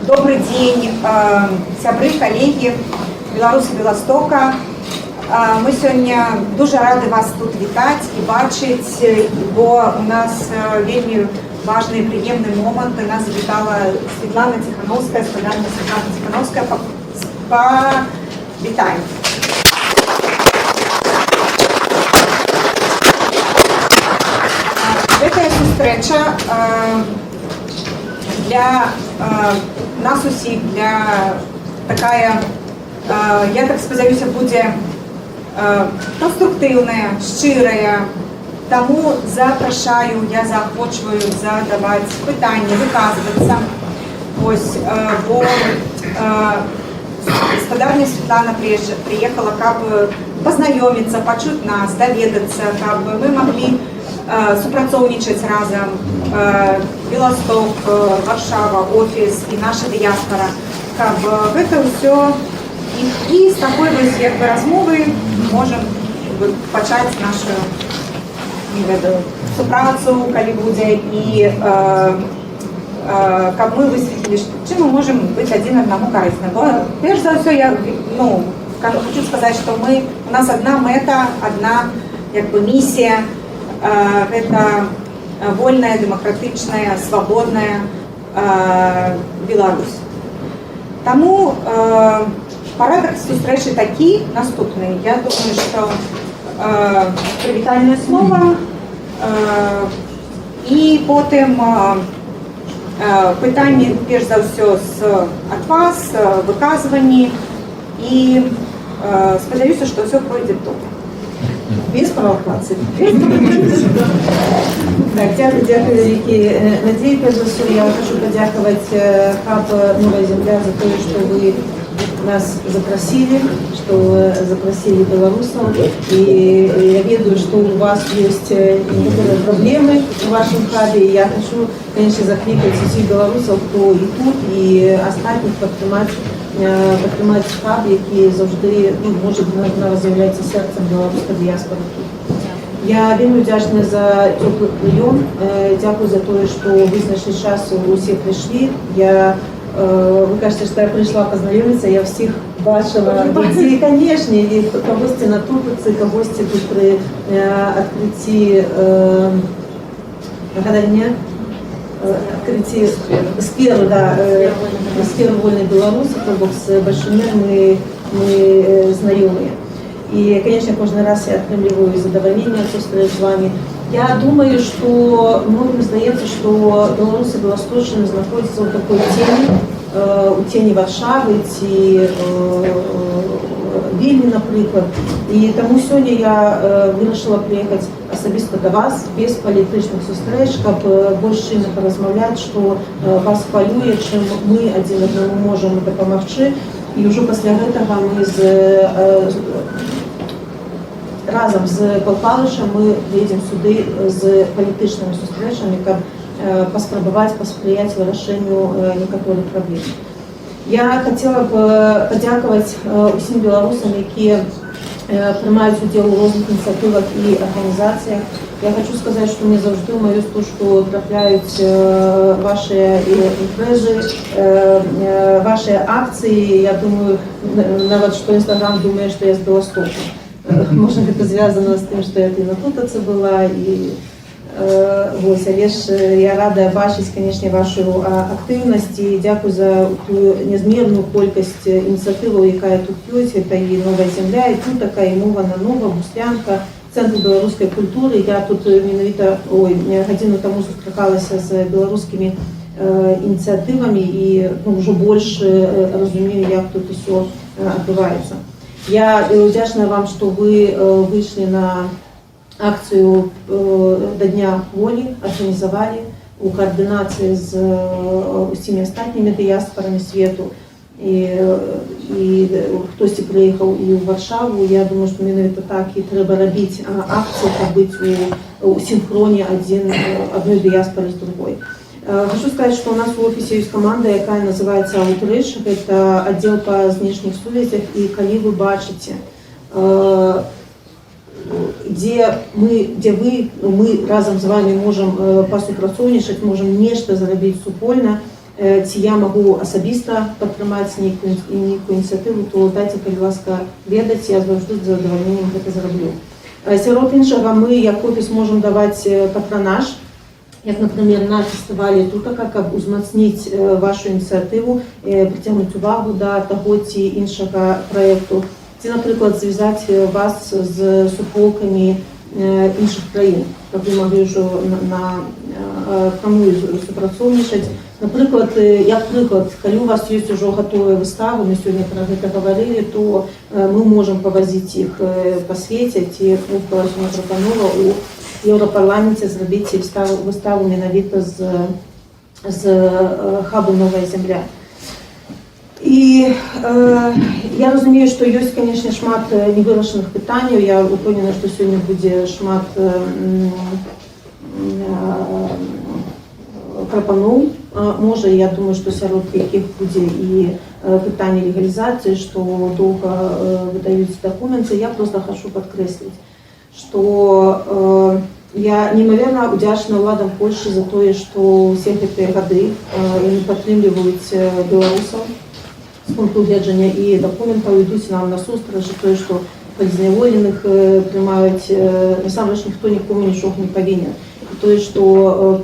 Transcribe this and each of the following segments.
Добрый день, сябры, коллеги, белорусы Беластока. Мы сегодня дуже рады вас тут вітать и бачить, бо у нас вельми важный и приемный момент. Нас завітала Светлана Тихановская, Светлана Тихановская. Вітаем. Гэтая сустрэча для нас усіх, для такая, я так спадзяюся, будзе конструктивная, шчырая. Тому запрашаю, я заохочиваю задавать питання, выказываться. Ось, бо господарня Светлана приехала, как познакомиться, почуть нас, доведаться, как мы могли супрацоўнічаць разом. Белосток, Варшава, офис и наша диаспора. Как бы это все и с такой вот размовы можем почать нашу супрацу, калі будзе, и как мы высветлили, чем мы можем быть один одному корыстным. Прежде за все, я хочу сказать, что у нас одна мета, одна миссия. Это вольная, демократичная, свободная Беларусь. Тому парадок сустрэчы такі наступны. Я думаю, что прывітальнае слово и потым пытанні, перш за ўсё, от вас, выказванні, и спадзяюся, что все пройдет добра. Без провокаций. Так, дякую великі. Надію, перш за все, я хочу подякувати ХАБ «Новая земля» за то, что вы нас запросили, что запросили белорусов. И я ведаю, что у вас есть некоторые проблемы в вашем ХАБе. И я хочу, конечно, закликать всех белорусов, кто и тут, и остальных підтримати ХАБ, який завжди може для нас з'являється серцем білоруської діаспори. Я вельми вдячна за теплий прийом. Дякую за те, що ви знайшли час, усі прийшли. Ви кажете, що я прийшла познайомитися, я всіх бачила. І, звісно, і когось на Тупиці, когось тут при відкритті открытие сквера, да, сквер вольной Беларуси, с большим мы знакомые. И, конечно, каждый раз я отримливаю задоволение отсутствия с вами. Я думаю, что многим сдается, что белорусы Белосточины находятся в такой тени, у тени Варшавы, Вільні, наприклад. І тому сьогодні я вирішила приїхати особисто до вас, без політичних зустріч, щоб більше не порозмовляти, що вас хвилює, чим ми один одному можемо допомогти. І вже після цього ми разом з Пал Палычем ми їдемо сюди з політичними зустрічами, щоб поспробувати посприяти вирішенню некоторих проблем. Я хотела б подякувати усім білорусам, які приймають уділ у різних ініціативах і організаціях. Я хочу сказати, що мені завжди в мою стужку трапляють ваші імпрези, ваші акції. Я думаю, навіть що Інстаграм думає, що я з Білостоку. Може, це зв'язано з тим, що я на Тутаці була. Але ж я рада бачити, звісно, вашу активність і дякую за ту незмірну кількість ініціатив, яка тут є. Це і «Нова земля», і тут така, і «Мова на нова», «Буслянка», Центр білоруської культури. Я тут годину тому зустрічалася з білоруськими ініціативами і вже більше розумію, як тут все відбувається. Я вдячна вам, що ви вийшли на акцию до Дня воли, организовали у координации с всеми остальными диаспорами свету. И хтось приїхав і у Варшаву. Я думаю, що мені так і треба робити акції, щоб бути у синхроні одної діаспори з другой. Хочу сказать, что у нас в офисе есть команда, яка называется Outreach. Это отдел по внешних связях. И коли вы бачите, где мы разом з вами можем посупрацоўнічаць, можем нешта зрабіць супольна, ці я магу асабіста падтрымаць нейкую ініцыятыву, то дайце, калі ласка, ведаць, я заўжды з задавальненнем гэта зраблю. Сярод іншага мы, як офіс, можам даваць патранаж, як, например, на фестывалі Тутака, каб узмацніць вашу ініцыятыву, прыцягнуць увагу да таго ці іншага праекту, ці, напрыклад, звязаць вас з суполкамі іншых краін, каб вы маглі ўжо напрамую супрацоўнічаць. Напрыклад, як прыклад, калі у вас ёсць ужо гатовыя выставы, мы сёння пра гэта гаварылі, то мы можам павазіць іх па свеце, ці была сёння прапанова у Еўрапарламенце зрабіць выставу менавіта з хабу «Новая земля». І я разумею, што ёсць, канешне, шмат невырашаных пытанняў. Я упэўнена, што сёння будзе шмат прапаноў. Можа, я думаю, што сярод якіх будзе і пытанне легалізацыі, што доўга выдаюць дакументы. Я просто хочу падкрэсліць, што я неимоверно удзячна ўладам Польшчы за тое, што ўсе гэтыя гады яны падтрымліваюць беларусаў з пункту гледжання і дакументаў, ідуць нам насустрач, тое, што пазняволеных прымаюць, насамрэч ніхто нікому нічога не павінен. І тое, што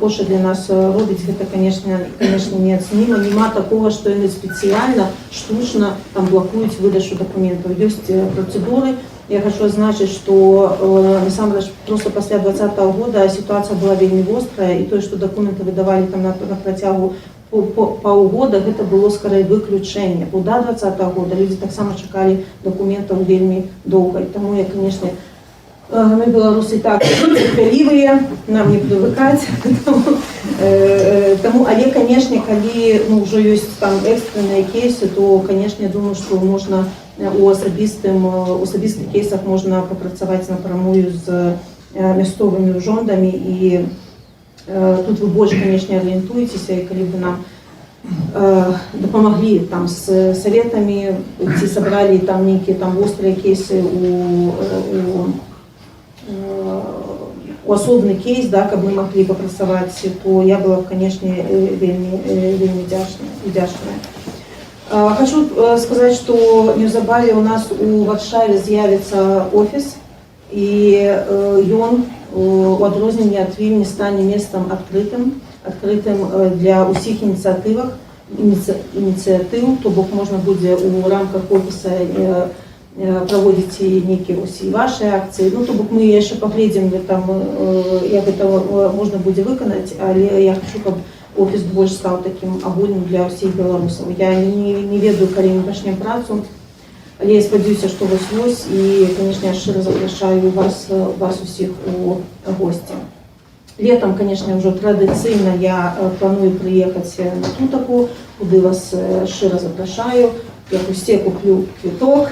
Польшча для нас робіць, гэта, конечно, неацэніма. Нема такога, што яны спецыяльна, штучна там блакуюць выдачу дакументаў. Ёсць працэдуры. Я хочу адзначыць, што насамрэч проста пасля 2020 года сітуацыя была вельмі вострая, і тое, што дакументы выдавалі там на працягу паўгода, гэта было скорей выключэнне. Бо да 2020 года людзі таксама чакалі дакументаў вельмі доўга. Таму я, конечно, мы, беларусы, так цярпелівыя, нам не прывыкаць. Але, конечно, калі ўжо ёсць там экстрэнныя кейсы, то, конечно, я думаю, што можна у асабістых кейсах можна папрацаваць напрамую з мясцовымі ўжондамі, і тут вы больш, конечно, арыентуецеся, і калі бы нам дапамаглі там з саветамі, ці сабралі там нейкія там вострыя кейсы у асобны кейс, да, каб мы маглі папрацаваць, то я была, конечно, вельмі удзячная. Хочу сказать, что неўзабаве у нас у Варшаве з'явіцца офіс, і ён у адрозненні ад Вільні стане месцам адкрытым для ўсіх ініцыятыў, то бок можна будзе у рамках офіса праводзіць нейкія і ваши акцыі. Ну, то бок мы яшчэ паглядзім, як гэта можна будзе выканаць, але я хочу, каб офіс больш стаў такім агульным для ўсіх беларусаў. Я не ведаю, калі мы пачнем працу, але я спадзяюся, што вось-вось, і, конечно, я шчыра запрашаю вас усіх у госці. Летом, конечно, ўжо традыцыйна я планую прыехаць на Тутаку, куды вас шчыра запрашаю. Я усе куплю квіток.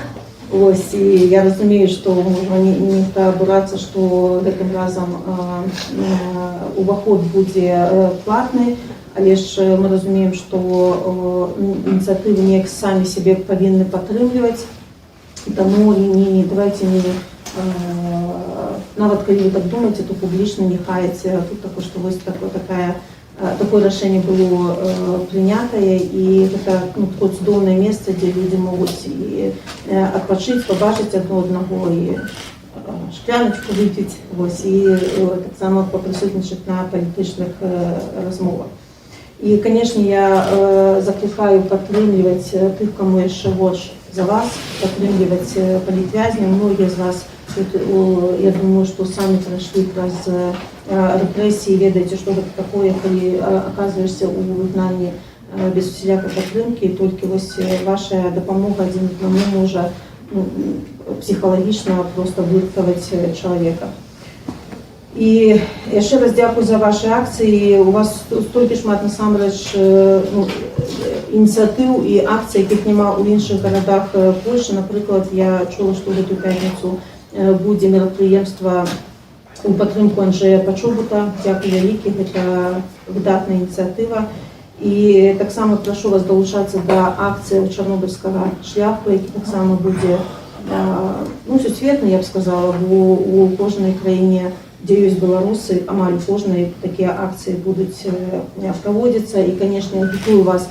Ось, і я разумею, што можна нехта абурацца, што гэтым разам уваход будзе платны, але ж мы разумеем, што ініцыятывы неяк самі сябе павінны падтрымліваць. Таму давайте нават калі вы так думаеце, то публічна не хаяце тут такое, што вось такое рашэнне было прынятае, і гэта такое цудоўнае месца, дзе людзі могуць і адпачыць, пабачыць адно аднаго, і шкляначку выпіць, і таксама папрысутнічаць на палітычных размовах. І, конечно, я заклікаю падтрымліваць тых, каму яшчэ горш за вас, падтрымліваць палітвязняў. Многія з вас, я думаю, што самі прайшлі праз рэпрэсіі, ведаеце, што гэта такое, калі аказваешся ў выгнанні без усялякай падтрымкі, і толькі вось ваша дапамога адзін аднаму можа псіхалагічна проста выратаваць чалавека. І яшчэ раз дзякую за ваши акцыі. У вас столькі шмат насамрэч ініцыятыў і акцый, якіх няма ў іншых гарадах Польшчы. Напрыклад, я чула, што ў гэтую пятніцу будзе мерапрыемства у падтрымку Анджэя Пачобута. Дзякуй вялікі, гэта выдатная ініцыятыва. І таксама прашу вас далучацца да акцыі чарнобыльскага шляху, які таксама будзе сусветны, я б сказала, бо у кожнай краіне дзе ёсць беларусы, амаль кожнай такія акцыі будуць праводзіцца. І, канешне, агітую вас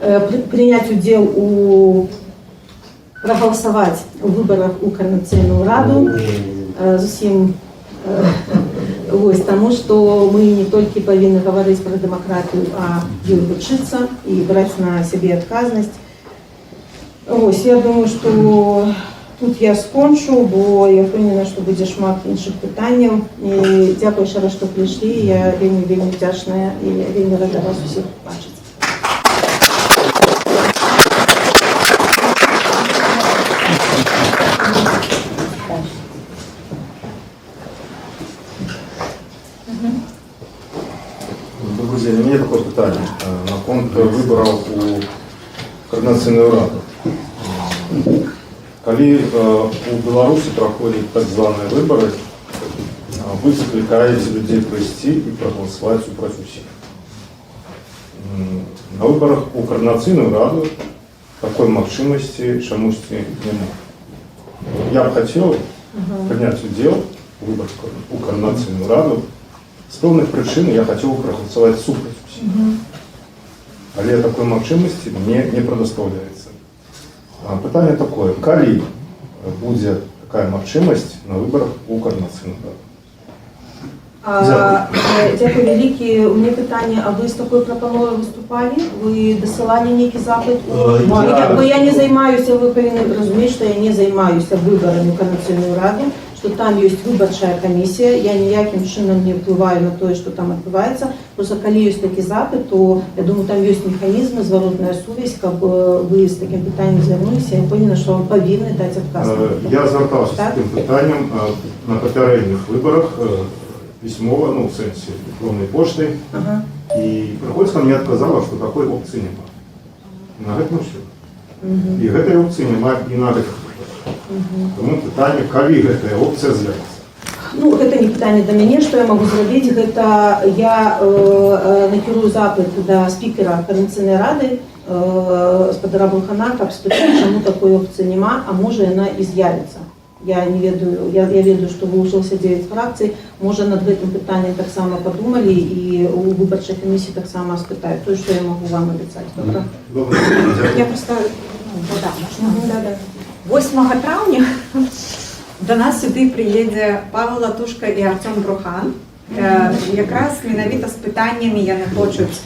прыняць удзел прагаласаваць у выбарах у Координацыйную раду зусім вось, таму што мы не толькі павінны гаварыць пра дэмакратыю, а ёй вучыцца і браць на сябе адказнасць. Ось, я думаю, што тут я скончу, бо я впэўнена, што будзе шмат іншых пытанняў. І дзякую яшчэ раз, што прыйшлі. Я вельмі вдзячная і вельмі рада вас усіх бачыць. Добрый день. У меня такое питание на конт выборов у Координацыйную раду. Калі у Беларусі праходзяць так званыя выборы, вы закликаете людей прийти и проголосовать супраць усіх. На выборах у Координацыйную раду такой магчымасці чамусьці няма. Я бы хотел принять удел в выборах у Координацыйную раду. С пэўных прычын я хотел проголосовать супраць усіх. Але такой магчымасці мне не предоставляется. Пытанне такое, калі будзе такая магчымасць на выборах у Координацыйную раду? Дякую вялікі. У меня пытанне, а вы з такой прапановай выступалі? Вы дасылалі нейкі запыт? Бо я не займаюся, вы павінны разумець, што я не займаюся выбарамі ў Координацыйную раду, што там ёсць выбарчая камісія, я ніякім чынам не ўплываю на тое, што там адбываецца. Просто калі ёсць такі запыт, то я думаю, там ёсць механізмы, зваротная сувязь, каб вы з такім пытаннем звярнуліся, я ўпэўнена, што вам павінны даць адказ. Я звяртаўся з такім пытаннем на папярэдніх выбарах пісьмова, ну, в сэнсе электроннай поштай, і прыходзька мне адказала, што такой опцыі няма. На гэтым ўсё. І гэтай опцыі няма і на гэтых выбарах. Таму пытанне, калі гэтая опцыя з'явіцца? Ну, гэта не пытанне да мяне, што я магу зрабіць, гэта я накірую запыт да спікера Координацыйнай рады спадара Бурхана, каб спытаць, чаму такой опцыі няма, а можа яна і з'явіцца. Я не ведаю, я ведаю, што вылучылася 9 фракцый, можа над гэтым пытаннем таксама падумалі і у выбарчай камісіі таксама спытаюць. Тое, што я магу вам абяцаць. Добра? Я просто... 8 траўня до нас сюды прыедзе Павел Латушка і Артём Брухан. Якраз менавіта з пытаннямі яны хочуць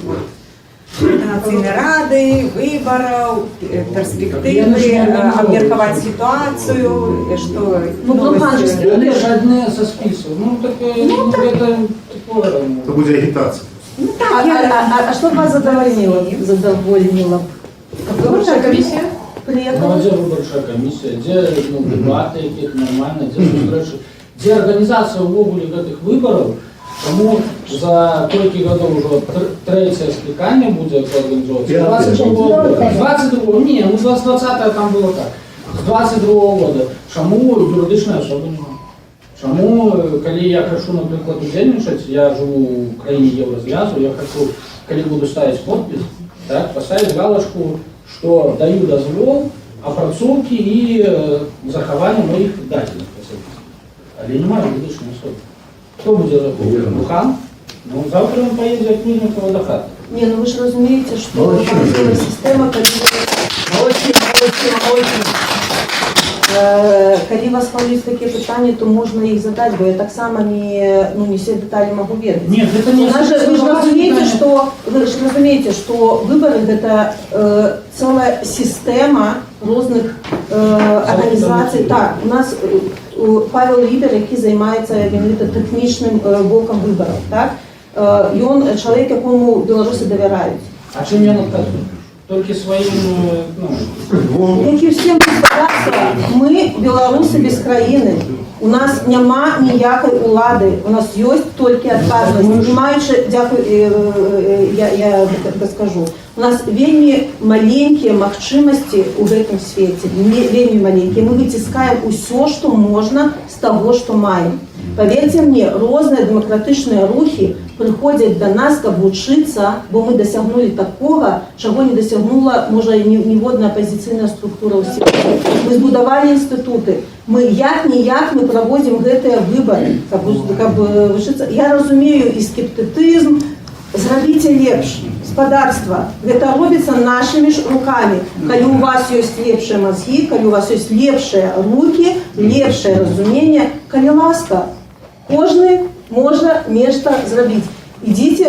Координацыйнай рады, выбораў, перспектывы, абмеркаваць сітуацыю, што... Ну, они же одни со список. Ну, так это такое... Это будет агитация. Ну, так, А што вас задовольнило? Выборчая комиссия? Ну, где выборчая комиссия, где дебаты, якіх нормально, где сустрэчы, где организация увогуле гэтых выборов. Тому за колькі гадоў ужо трэцяе скліканне будзе арганізоўвацца. 22-го, не, ну 20-е там было так. З 22-го года. Чаму юрыдычная асоба няма? Чаму, калі я хочу, напрыклад, удзельнічаць, я жыву ў краіне Еўразвязу, я хочу, калі буду ставіць подпіс, так, поставіць галочку, што даю дазвол апрацоўкі і захавання моих дадзеных. Але няма юрыдычнай асобы. Кто будет Бухан? Ну, завтра он поедет от Нижнего до хаты. Не, ну вы же разумеете, что система, калі вас хвалююць такія пытанні, то можна іх задаць, бо я таксама не все деталі могу ведаць. Нет, это не... Вы же разумеете, что выборы это целая система розных организаций. Так, у нас Павел Лібер, який займається технічним боком виборів, так? Він чоловік, якому білоруси довіряють. А чим він відказує? Тільки своїм, Як і всім розбиратися, ми білоруси без країни. У нас нема ніякої улади, у нас є тільки відповідальність. Маючи, дякую, я скажу, у нас вельми маленькие магчымасці у гэтым свеце, вельми маленькие. Мы вытискаем усё, что можно с того, что маем. Поверьте мне, розные демократичные рухи приходят до нас, каб учиться, бо мы досягнули такого, чего не досягнула, може, ніводна опозиційна структура у світі. Ми збудували інститути. Ми як-ніяк ми проводимо гэтыя выборы, каб вучиться. Я розумію і скептицизм, зробіть лепш, господарство. Это робится нашими ж руками. Коли у вас есть лепшие мозги, коли у вас есть лепшие руки, лепшее разумение, коли ласка, кожны можна нешта зробіць. Ідите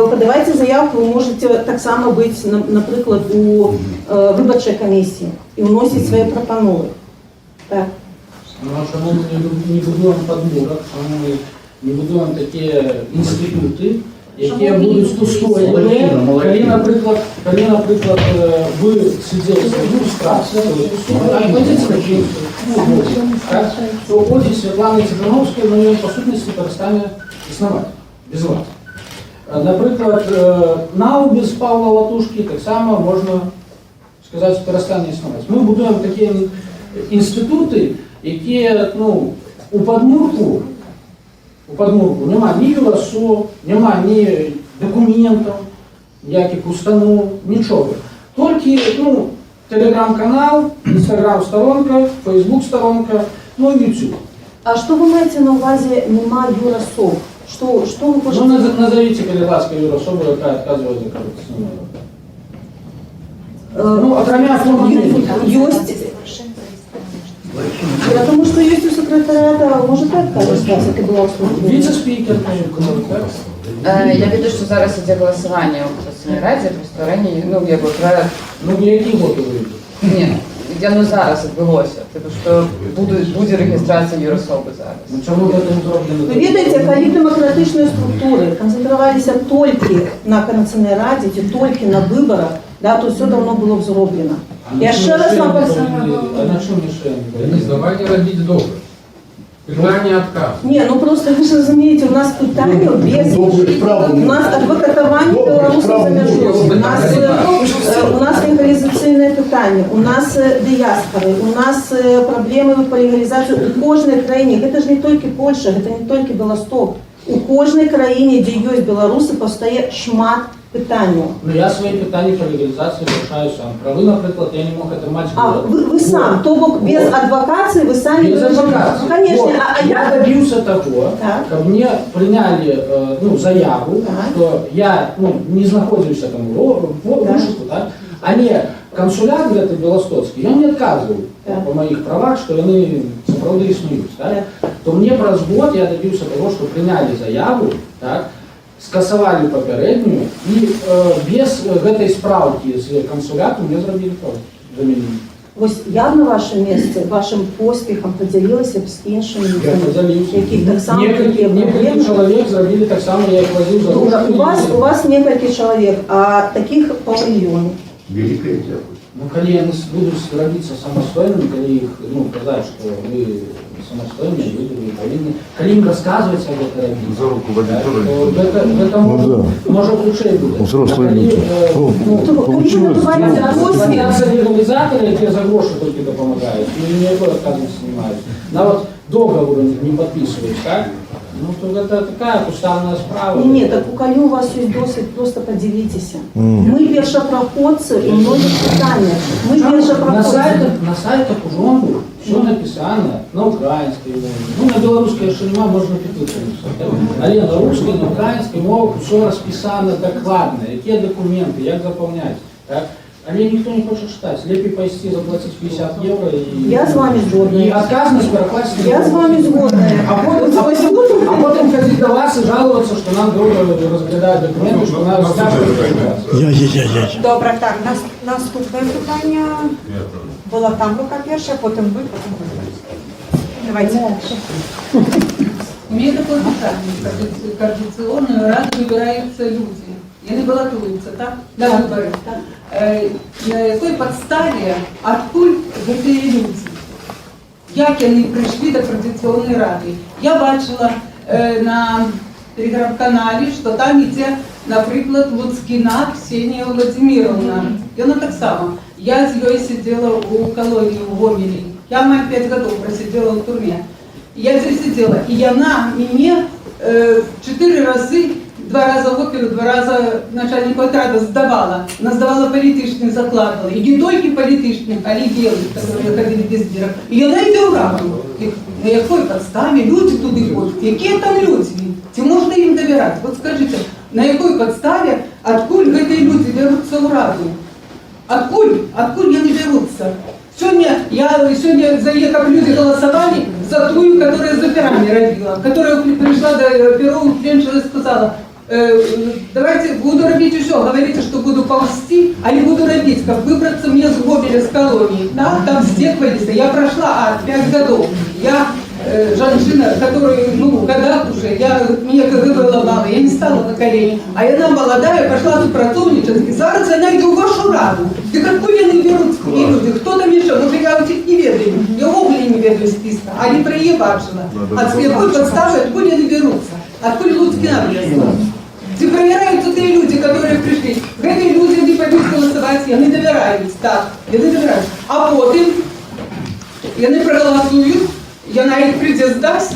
подавайте заявку, ви можете так само бути, наприклад, у виборчій комісії і вносити свої пропанови. Так. Ну, чому ми не будуємо подмурок, чому ми не будуємо такі інститути, які будуть устроєні, коли, наприклад, ви сиділи в справці, то офіс Світлани Цихановської, ну, він, по сутності, перестане існувати, без вас. Наприклад, НАУ без Павла Латушки так само можна сказати, перестане існувати. Ми будуємо такі інститути, які, ну, у подмурку нема ні ЮРАСО, нема ні документів, ніяких установ, нічого. Тільки, ну, телеграм-канал, інстаграм-сторонка, фейсбук-сторонка, ну і ютуб. А що ви маєте на увазі нема ЮРАСО? Що ви хочете? Ну, назовите, будь ласка, юрособу, яка відказує за корупційну. Ну, окромя Есть. Я думаю, что есть у секретариата, может, так сказать, это была услуга. Віце-спікер, Я веду, що зараз іде голосування у Конституційній Раді про створення, ну, якби проект. ну, які готи вийдуть? Ні, я зараз відбулося, типу, що буде реєстрація юрособи зараз. Ну, чому ви не зроблено? Вы видите, коли демократичные структуры концентрировались только на Конституционной Раде, только на выборах, да, то все давно было взроблено. Я еще раз вам А на чому мішень? Денис, давайте робіть добре. Питання отказ. Не, ну просто вы же разумеете, у нас питание без... У нас адвокатование белорусов за межою. У нас легализационное питание, у нас диаспоры, у нас проблемы по легализации у кожной краине. Это же не только Польша, это не только Белосток. У кожной краине, где есть белорусы, постає шмат питання. Ну, я свої питання по легалізації вирішаю сам. Прави, наприклад, я не мог отримати А, вы сам, то бок без адвокации вы сами... Без адвокации. Конечно, Вот. а Я добился того, Так. как мне приняли ну, заяву, Так. что я ну, не находился там в розшуку, так? А не консулят где-то Белостоцкий, он мне отказывал Так. по моих правах, что они справді існують, так? То мне праз год я добился того, что приняли заяву, так? Скасовали попереднюю и без этой справки с консулятом мне зробили заменили. Ось я на вашем месте, вашим поспіхом поділилася б з іншими Я людьми, поділився. яких так само такі Некілька проблеми. чоловік зробили так само, я їх возив за Добре, ручку. у вас несколько человек, а таких полмиллиона. Великое Ну, коли я буду робиться самостоятельно, коли їх, ну, казати, що ви самостоятельні люди, ви повинні, коли їм розказувати об этом робити, За руку водить тоже. то може лучше буде. Взрослые А коли, люди. Ну, Получилось. Це легалізатори, які за гроші тільки допомагають, і ніякої відказності не мають. Навіть договор не підписують, так? Ну, то це така уставна справа. Ні, так коли у вас є досвід, просто поділіться. Ми першопроходці у многих питаннях. Ми першопроходці. На сайтах у жонку все написано на українській мові. Ну, на білоруській ще немає, можна підписуватися. Але на русській, на українській мові все розписано докладно, які документи, як заповняти. Так? Але ніхто не хоче читати. Лепі пойти заплатити 50 євро і... Я з вами згодна. І отказність перекласти. Я з вами згодна. А потім ходити до вас і жалуватися, що нам довго розглядають документи, що нам тяжко. Добре, так, наступне питання. Була там рука перша, потім ви, потім ви. Давайте. У меня такое питание. В Координационную раду выбираются люди. И они баллотуются, так? На выборы. На якій підставі, откуль ці люди? Як вони прийшли до Координаційної ради? Я бачила на телеграм-каналі, що там іде, наприклад, Луцкіна Ксенія Владимировна. І вона так само. Я з нею сиділа у колонії в Гомелі. Я маю 5 років просиділа в тюрмі. я здесь сидела, и она мне 4 рази, 2 рази в оперу, 2 рази начальник отряда сдавала. Она сдавала політичних, закладывала. И не только політичних, а и белых, которые ходили без бирок. И она йде в раду. На якій підставі люди туди ходять? Які там люди? Чи можна їм довіряти? От скажіть, на якій підставі, откуль ці люди беруться в раду? Откуль они берутся? Сегодня заехав, люди голосовали за ту, которая за пирами родила, которая пришла до перу, женщина сказала, давайте буду робить еще, говорите, что буду ползти, а не буду робить, как выбраться мне с Гобеля, с колонии. Да? Там стеквались, я прошла 5 годов. Я женщина, которая, годах уже, меня КГБ ломала, я не стала на колени. А она молодая, пошла тут працовничать, и зараз она йде у вашу раду. Да какой они берут такие люди? Кто там еще? Может, я у них не ведаю, я в оглі не ведаю списка, а не приебавшила. От какой подставы, откуда они берутся? Откуда людские наглядства? Ці проверяются те люди, которые пришли. Эти люди не пойдут голосовать, я не доверяюсь, так, я не доверяюсь. А потім, вони проголосують, я їх прийде здасть,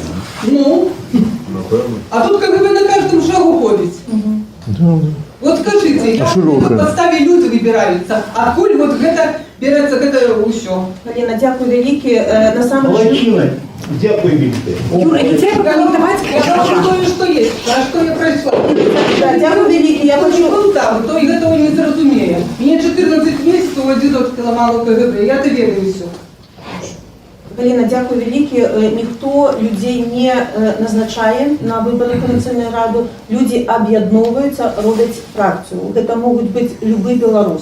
а тут как бы на каждом шагу ходить. Вот скажите, я на подставе люди выбираются, а коль вот это берется, это усё. Галина, дякую велике. Молодчина, дякую велике. Юра, не треба коментувати. Я говорю, что есть, а что я пройшла. Да, дякую велике. Я хочу... там, то и этого не зрозуміє. Мне 14 месяцев у дідочки ламало КГБ, я то ведаю все. Галина, дякую велике. Ніхто людей не назначає на вибори Координаційної ради. Люди об'єдновуються, роблять фракцію. Це можуть бути любий білорус.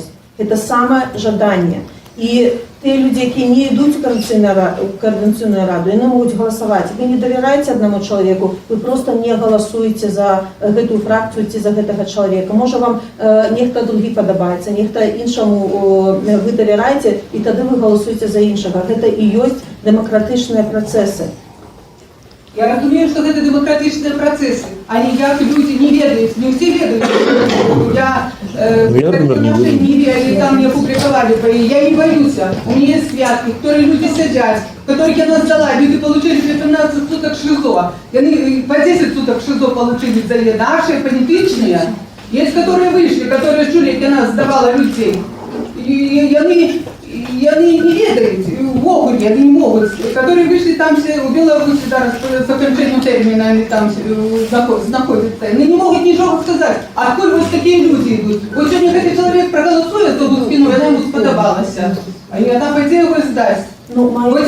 Це саме жадання. І ті люди, які не йдуть у Координаційну раду, вони можуть голосувати. Ви не довіряєте одному чоловіку, ви просто не голосуєте за цю фракцію чи за цього чоловіка. Може вам ніхто другий подобається, ніхто іншому ви довіряєте, і тоді ви голосуєте за іншого. Це і є демократичні процеси. Я розумію, що це демократичні процеси, а ніяк люди не ведають, не всі ведають. Я не ведаю, там мне публиковали, я не боюсь. У меня есть святки, в которые люди сидят, в которых я наздала, люди получили 15 суток ШИЗО. Они по 10 суток ШИЗО получили за наши политичные. Есть, которые вышли, которые чули, как она сдавала людей. И они не ведают, в Огуре они не могут, которые вышли там все, у Беларуси зараз с окончанием термина, они там находятся, они не могут ничего сказать, откуда вот такие люди идут. Вот сегодня этот человек проголосует за ту спину, она ему сподобалась, а она пойти его сдасть. Вот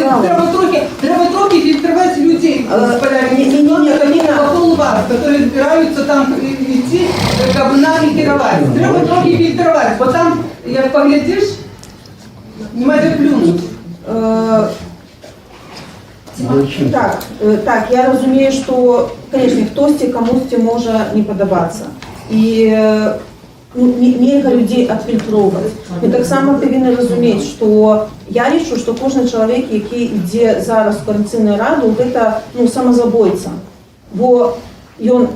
треба трохи фильтровать людей, по полвар, которые збираються там идти, как бы нагитировать. Треба трохи фильтровать, вот там, як поглядишь, не можна плюнути. Так, я розумію, що, звісно, хтось комусь може не подобатися. І нельзя людей відфільтровувати. Ми так само повинні розуміти, що я лічу, що кожен чоловік, який йде зараз в Координаційну раду, це самозабойця. Бо він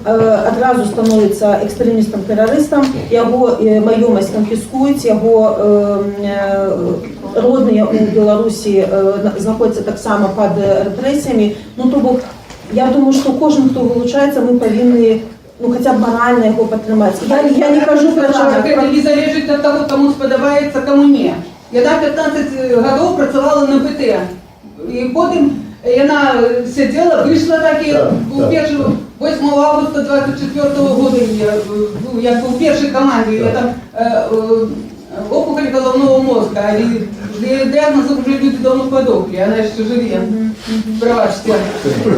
одразу становиться екстремістом-терористом, його майомість конфіскують, його родні у Білорусі знаходяться так само під репресіями. Тобто, я думаю, що кожен, хто вилучається, ми повинні хоча б морально його підтримати. Я не кажу про человека. Это не залежить от того, кому сподобається, кому ні. Я 15 років працювала на БТ. І потім вона сиділа, вийшла так і у першу 8 августа 24 года я в першій команді, я там опухоль головного мозга, и диагноз уже люди давно подохли, она еще живее, бравачка.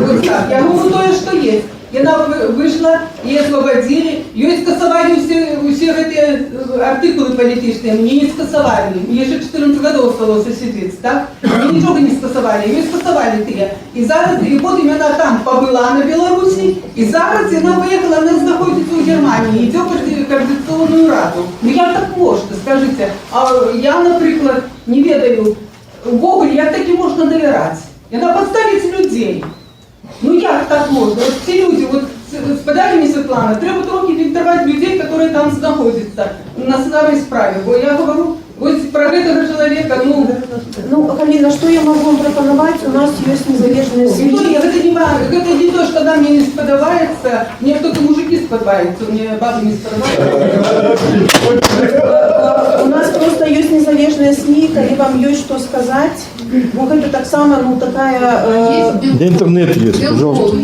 Вот так, я говорю то, что есть. И она вышла, ее освободили, ее скасовали все эти артикулы политические, мне не скасовали, мне еще 14 годов осталось сидеть, так? Мне ничего не скасовали, ее скасовали три. И потом она там побыла на Беларуси, и зараз она выехала, она находится в Германии, идет в Координационную раду. Ну як так можна, скажите? А я, наприклад, не ведаю, в Огулі, як таки можна довіряти? Вона підставить людей. Ну як так можна? От ці люди, от з подачами Світлани, треба трохи фильтровать людей, які там знаходяться на самій справі. Бо я говорю, ось про це этого человека, Ну, Галина, что я могу вам пропоновать? У нас есть незалежные СМИ. это не важно, это не то, что нам не сподобается, мне только мужики сподобаются, мне бабы не сподобаются. У нас просто есть незалежные СМИ, коли вам есть что сказать. Ну, это так само, ну, такая... Да интернет есть, пожалуйста.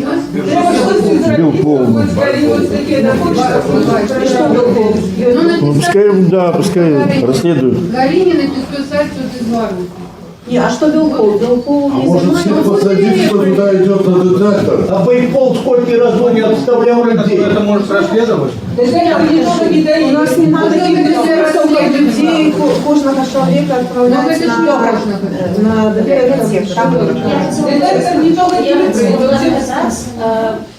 Ну, пускай расследуют. Галине написать тут из Беларуси. Не, а что Белков? Белков не Может, всех посадить, что туда идет на детектор? А Байпол сколько раз не отставлял людей. Это может расследовать? У нас не надо людей, кожного человека отправлять на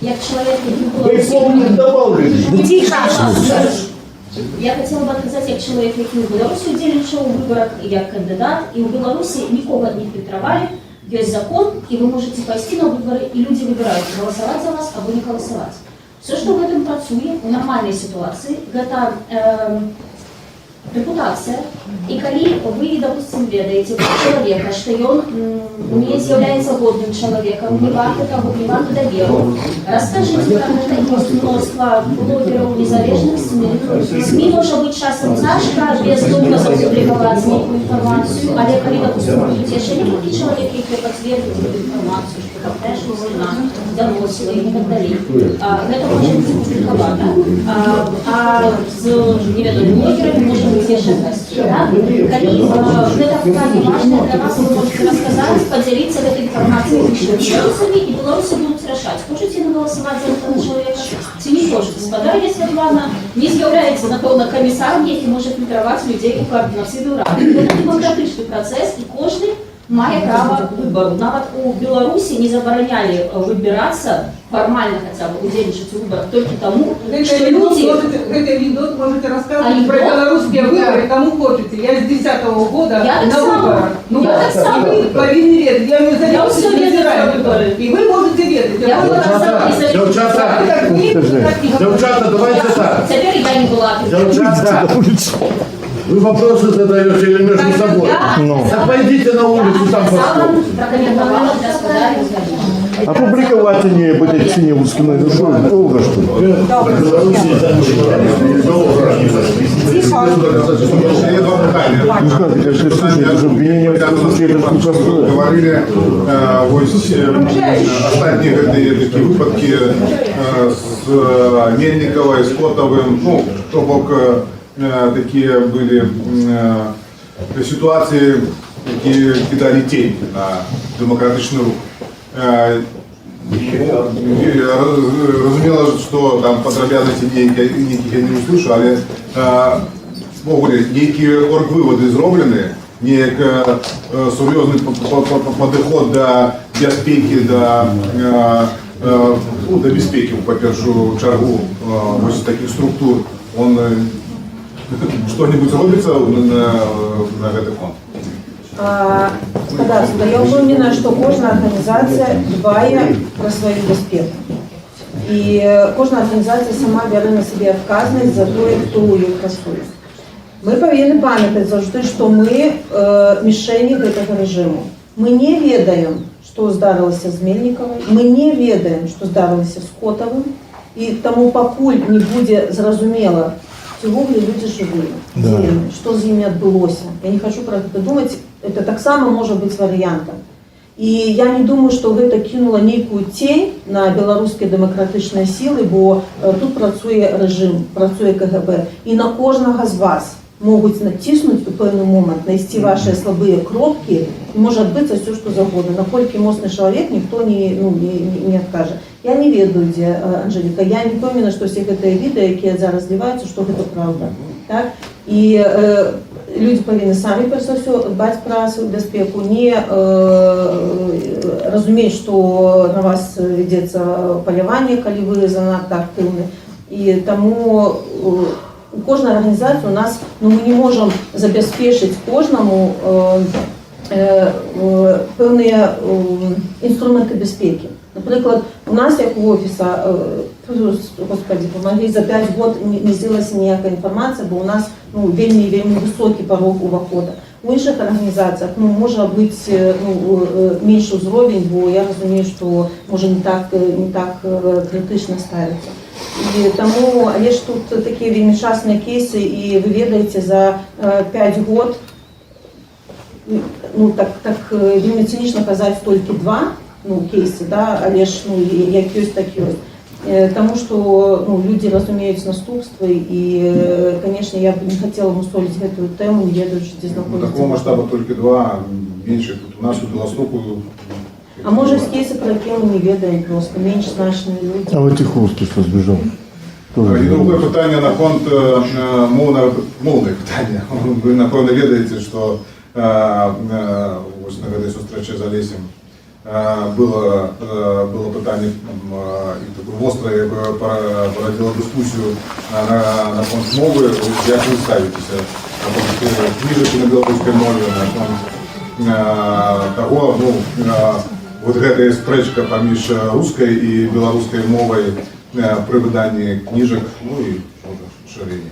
як чоловік, Байпол не давал людей. я хотела бы отказать як чоловік, який у Беларусі удзельнічаў у выборах як кандидат, і у Беларусі нікого не фильтровали, есть закон, и вы можете пойти на выборы, и люди выбирают, голосовать за вас або не голосовать. Все, что в этом працуе, у нормальной ситуации, это репутация. И коли вы, допустим, ведаете человека, что он не является годным человеком, не варто того, не варто доверу, расскажите про это. Есть множество блогеров незалежных СМИ, может быть, часом Сашка без доказа опубликовать некую информацию, але коли, допустим, будете еще некий человек, который подтвердит эту информацию, что там теж вина, доносила и так далее. Это может быть опубликовано. А с неведомыми блогерами может быть еще расти. Коли это питание важное для нас, вы можете рассказать, поделиться этой информацией еще белорусами, и белорусы будут решать, хочете ли голосовать за этого человека, чи не хочете. Сподар'я Світлана не з'являється, напевно, комісаром, який може фильтровать людей у Координаційної ради. Це демократичний процес, і кожен має право вибору. Навіть у Білорусі не забороняли вибиратися, формально хотя бы удельничать в выборах только тому, что люди... Это анекдот можете рассказывать про белорусские выборы, кому хотите. Я с 10-го года Я на так выборах. Ну, я так сама. вы повинны ведать. Я не Я все ведаю про выборы. И вы можете ведать. Я была так само Девчата, девчата, давайте так. Теперь я не была. Девчата, вы вопросы задаете или между собой? Так пойдите на улицу, там посмотрим. Прокомментовала для господаря. Опубликовать они будут не узкими душой. Долго, что ли? Ну как, это же, слушай, это же обвинение в смысле, это не простое. Говорили, ось останні такі випадки з Мельниковою, з Котовим, ну, то бок такі були ситуації, які кидали тінь на демократичний рух. Розуміло, що там подробязності ніяких я не услышу, але які оргвиводи зроблені, ніяк серйозний підход до безпеки, до безпеки, по першу чергу, ось таких структур, он что-нибудь робится на этот фонд? Господарство, я уверена, что кожная организация дбає про свою безпеку. І кожна організація сама бере на себе відповідальність за те, хто її працює. Ми повинні пам'ятати завжди, що ми мішені цього режиму. Ми не ведаємо, що здарилося з Мельниковою, ми не ведаємо, що здарилося з Котовим, і тому покуль не буде зрозуміло, чого люди живі, що з ними відбулося. Я не хочу про це думати, це так само може бути варіантом. І я не думаю, що це кинуло некую тінь на білоруські демократичні сили, бо тут працює режим, працює КГБ. І на кожного з вас можуть натиснути у певний момент, знайти ваші слабі кропки, і може відбутися все, що завгодно. Наскільки мощний чоловік, ніхто не відкаже. Я не ведаю, де Анжеліка, я не пам'ятаю, що всі ці відео, які зараз зливаються, що це правда. Так? І люди повинні самі, перш за все, дбати про свою безпеку, не розуміти, що на вас ведеться полювання, коли ви занадто активні. І тому кожна організація у нас, ми не можемо забезпечити кожному певні інструменти безпеки. Наприклад, у нас, як у офісу, господи, помогли, за 5 років не з'явилася ніяка інформація, бо у нас вельми високий порог уваходу. У іншых арганізацыях можа быць меншы ўзровень, бо я разумею, што можа не так крытычна ставіцца. І таму, але ж тут такія вельмі частныя кейсы, і вы ведаеце, за 5 год, так вельмі цынічна казаць толькі 2 кейсы, да, але ж як ёсць, так ёсць. Тому что люди разумеюць наступствы, і, конечно, я бы не хотела мусолить эту тему, не ведаючи, где знаходится. Такого масштаба только 2, меньше тут у нас у Белостоку. А может, есть кейсы, про которые мы не ведаем просто, меньше значные люди. А вот Тиховский что сбежал? І друге питання на фонд мовне питання. Ви, напевно, ведаєте, що ось на этой зустрічі з Олесем было питання і таке гостре, яке породило дискусію на фонд мови. Як ви ставитеся на книжки на білоруській мові, на фонд того, вот эта спрэчка паміж рускай і беларускай мовай при выданні кніжак, і шырэнне.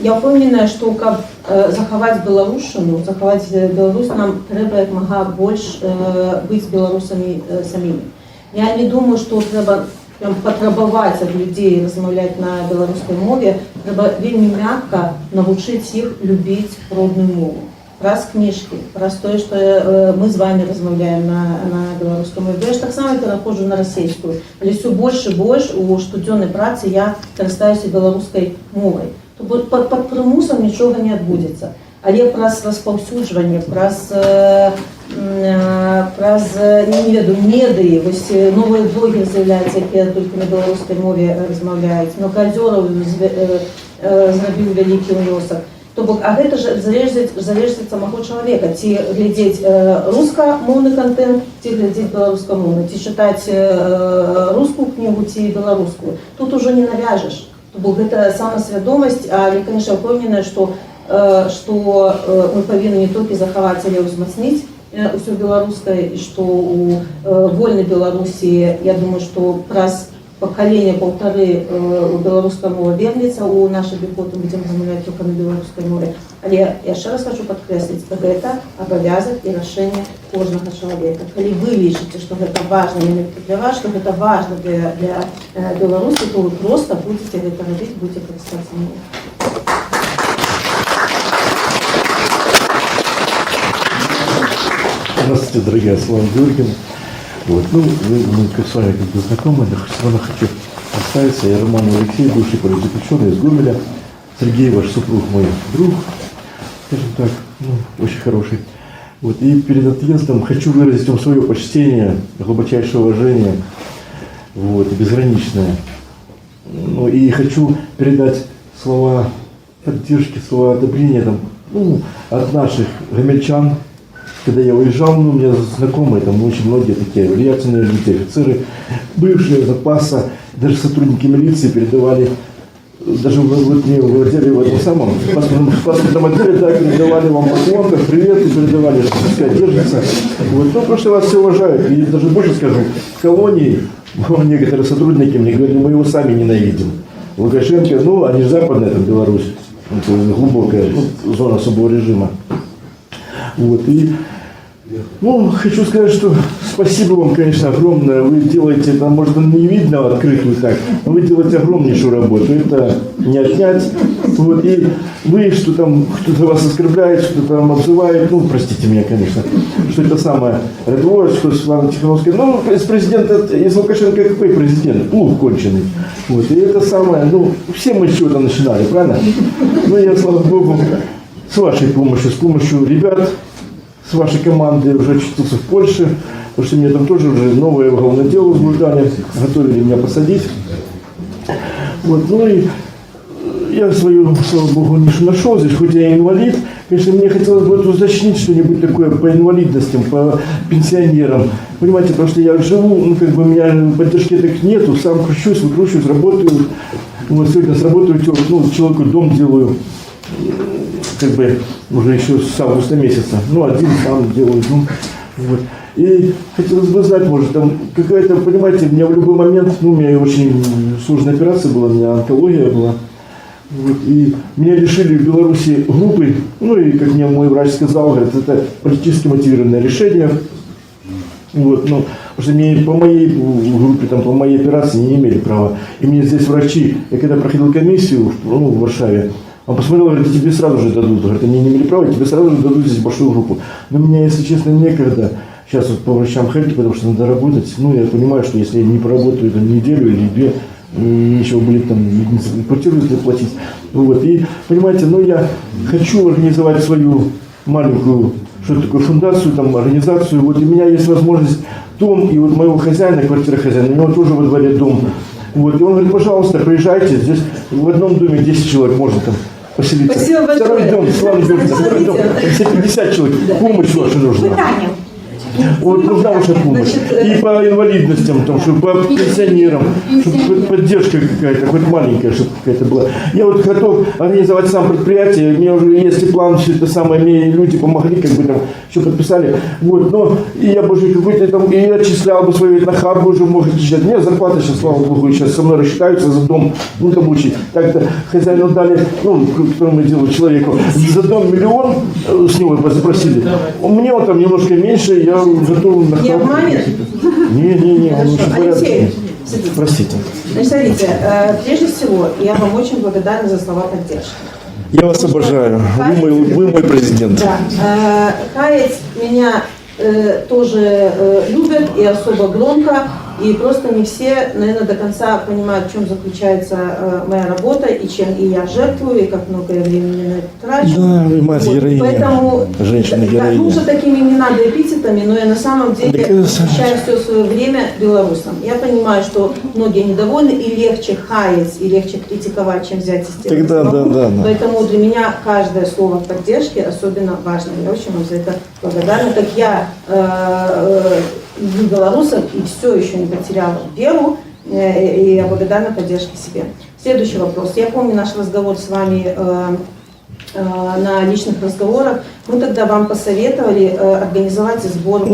Я ўпэўненая, што каб захаваць беларушчыну, захаваць Беларусь, нам трэба як мага больш быць беларусамі самімі. Я не думаю, што трэба патрабаваць ад людзей размаўляць на беларускай мове, трэба вельмі мякка навучыць іх любіць родную мову. Праз кніжкі, праз тое, што мы з вами размаўляем на беларускай мове. Я ж таксама пераходжу на расейскую, але ўсё больш і больш у штодзённай працы я карыстаюся беларускай мовай. То пад прымусам нічога не адбудзецца. Але праз распаўсюджванне, праз не ведаю, медыі, вось новыя блогеры з'яўляюцца, якія толькі на беларускай мове размаўляюць. Кадзёраў зрабіў вялікі ўнёсак. То бок, а гэта ж залежыць ад самого чалавека, ці глядзець рускамоўны контент, ці глядзець беларускамоўны, ці чытаць рускую кнігу, ці беларускую. Тут ужо не навяжаш. То бок, гэта самасвядомасць, але, конечно, ўпэўненая, што мы павінны не толькі захаваць, але ўзмацніць усё беларускае, і што у вольнай Беларусі, я думаю, што праз пакалення паўтары у беларуская мова вернецца, у нашы біхоты будзем размаўляць толькі на беларускай мове. Але яшчэ раз хочу падкрэсліць, гэта абавязак і рашэнне кожнага чалавека. Калі вы лічыце, што гэта важна менавіта для вас, што гэта важна для Беларусі, то вы проста будзеце гэта рабіць, будзеце карыстацца мовай. Здравствуйте, дорогие, Слава Георгиевна. Вот, мы с вами как бы знакомы, но все равно хочу представиться. Я Роман Алексей, бывший политзаключенный из Гомеля. Сергей, ваш супруг, мой друг, скажем так, очень хороший. Вот, и перед отъездом хочу выразить вам свое почтение, глубочайшее уважение, вот, безграничное. И хочу передать слова поддержки, слова одобрения от наших гомельчан. Когда я уезжал, у меня знакомые, там очень многие такие влиятельные люди, офицеры, бывшие запаса, даже сотрудники милиции передавали, даже вот мне владели в этом самом паспортном отделе, да, передавали вам поклон, как привет, и передавали, что пускай держится. Вот, потому что вас все уважают, и даже больше скажу, в колонии некоторые сотрудники мне говорили, мы его сами ненавидим. Лукашенко, они же западная, там, Беларусь, глубокая зона особого режима. Вот, и хочу сказать, что спасибо вам, конечно, огромное. Вы делаете, там, может, не видно открытую так, но вы делаете огромнейшую работу. Это не отнять. Вот, и вы, что там кто-то вас оскорбляет, что-то там обзывает, простите меня, конечно, что это самое рядовое, что Светлана Тихановская, из президента, из Лукашенко какой президент? Плуг конченый. Вот, и это самое, все мы с чего-то начинали, правильно? Я, слава Богу, с вашей помощью, с помощью ребят, с вашей командой уже очутился в Польше, потому что мне там тоже уже новое уголовное дело возбуждали, готовили меня посадить. Вот, и я свою, слава Богу, нишу нашел здесь, хоть я инвалид. Конечно, мне хотелось бы уточнить что-нибудь такое по инвалидностям, по пенсионерам. Понимаете, потому что я живу, у меня поддержки так нету, сам кручусь, выкручиваюсь, работаю. Вот сегодня сработаю, человеку дом делаю. Уже еще с августа месяца. Один сам делаю. Вот. И хотелось бы знать, может, там какая-то, понимаете, у меня в любой момент, у меня очень сложная операция была, у меня онкология была. Вот, и меня лишили в Беларуси группы, ну и, как мне мой врач сказал, говорит, это политически мотивированное решение. Вот, ну, потому что мне по моей группе, там, по моей операции не имели права. И мне здесь врачи, я когда проходил комиссию в Варшаве, он посмотрел, говорит, тебе сразу же дадут. Говорит, они не имели права, тебе сразу же дадут здесь большую группу. Но мне, если честно, некогда сейчас вот по врачам ходить, потому что надо работать. Ну, я понимаю, что если я не поработаю там неделю или две, нечего будет там квартиру платить. Вот. И, понимаете, ну, я хочу организовать свою маленькую, что такое, фундацию, там, организацию. Вот у меня есть возможность дом, и вот моего хозяина, квартира хозяина, у него тоже во дворе дом. Вот. И он говорит, пожалуйста, приезжайте, здесь в одном доме 10 человек можно там поселиться. Спасибо большое. Второй дом, слава Богу, второй дом, все 50 человек, помощь ваша нужна. Вот нужна ваша помощь. И по инвалидностям, там, чтобы по пенсионерам, чтобы поддержка какая-то, хоть маленькая, чтобы какая-то была. Я вот готов организовать сам предприятие, у меня уже есть и план, все это самое, мне люди помогли, как бы там, все подписали. Вот, но и я бы уже какой-то там, и отчислял бы свои, на хаб уже мог отчислять. У меня зарплата сейчас, слава Богу, сейчас со мной рассчитаются за дом, ну там очень. Так-то хозяину дали, ну, которому я делаю человеку, за дом 1 миллион с него запросили. У меня вот там немножко меньше, я готов на хаб. Не обманет? Не, он очень Алексей, простите. значит, смотрите, прежде всего, я вам очень благодарна за слова поддержки. Я вас обожаю. Вы мой президент. Да. Хаец меня тоже любят и особо громко. И просто не все, наверное, до конца понимают, в чем заключается моя работа, и чем и я жертвую, и как много я времени на это трачу. Да, вы мать-героиня, Поэтому, женщина-героиня. Ну, уже такими не надо эпитетами, но я на самом деле посвящаю все свое время белорусам. Я понимаю, что многие недовольны, и легче хаять, и легче критиковать, чем взять и сделать. Да. Поэтому для меня каждое слово поддержки особенно важно. Я очень вам за это благодарна. Как я белорусов и все еще не потеряла веру, и я благодарна поддержке себе. Следующий вопрос. Я помню наш разговор с вами на личных разговорах. Мы тогда вам посоветовали организовать сбор.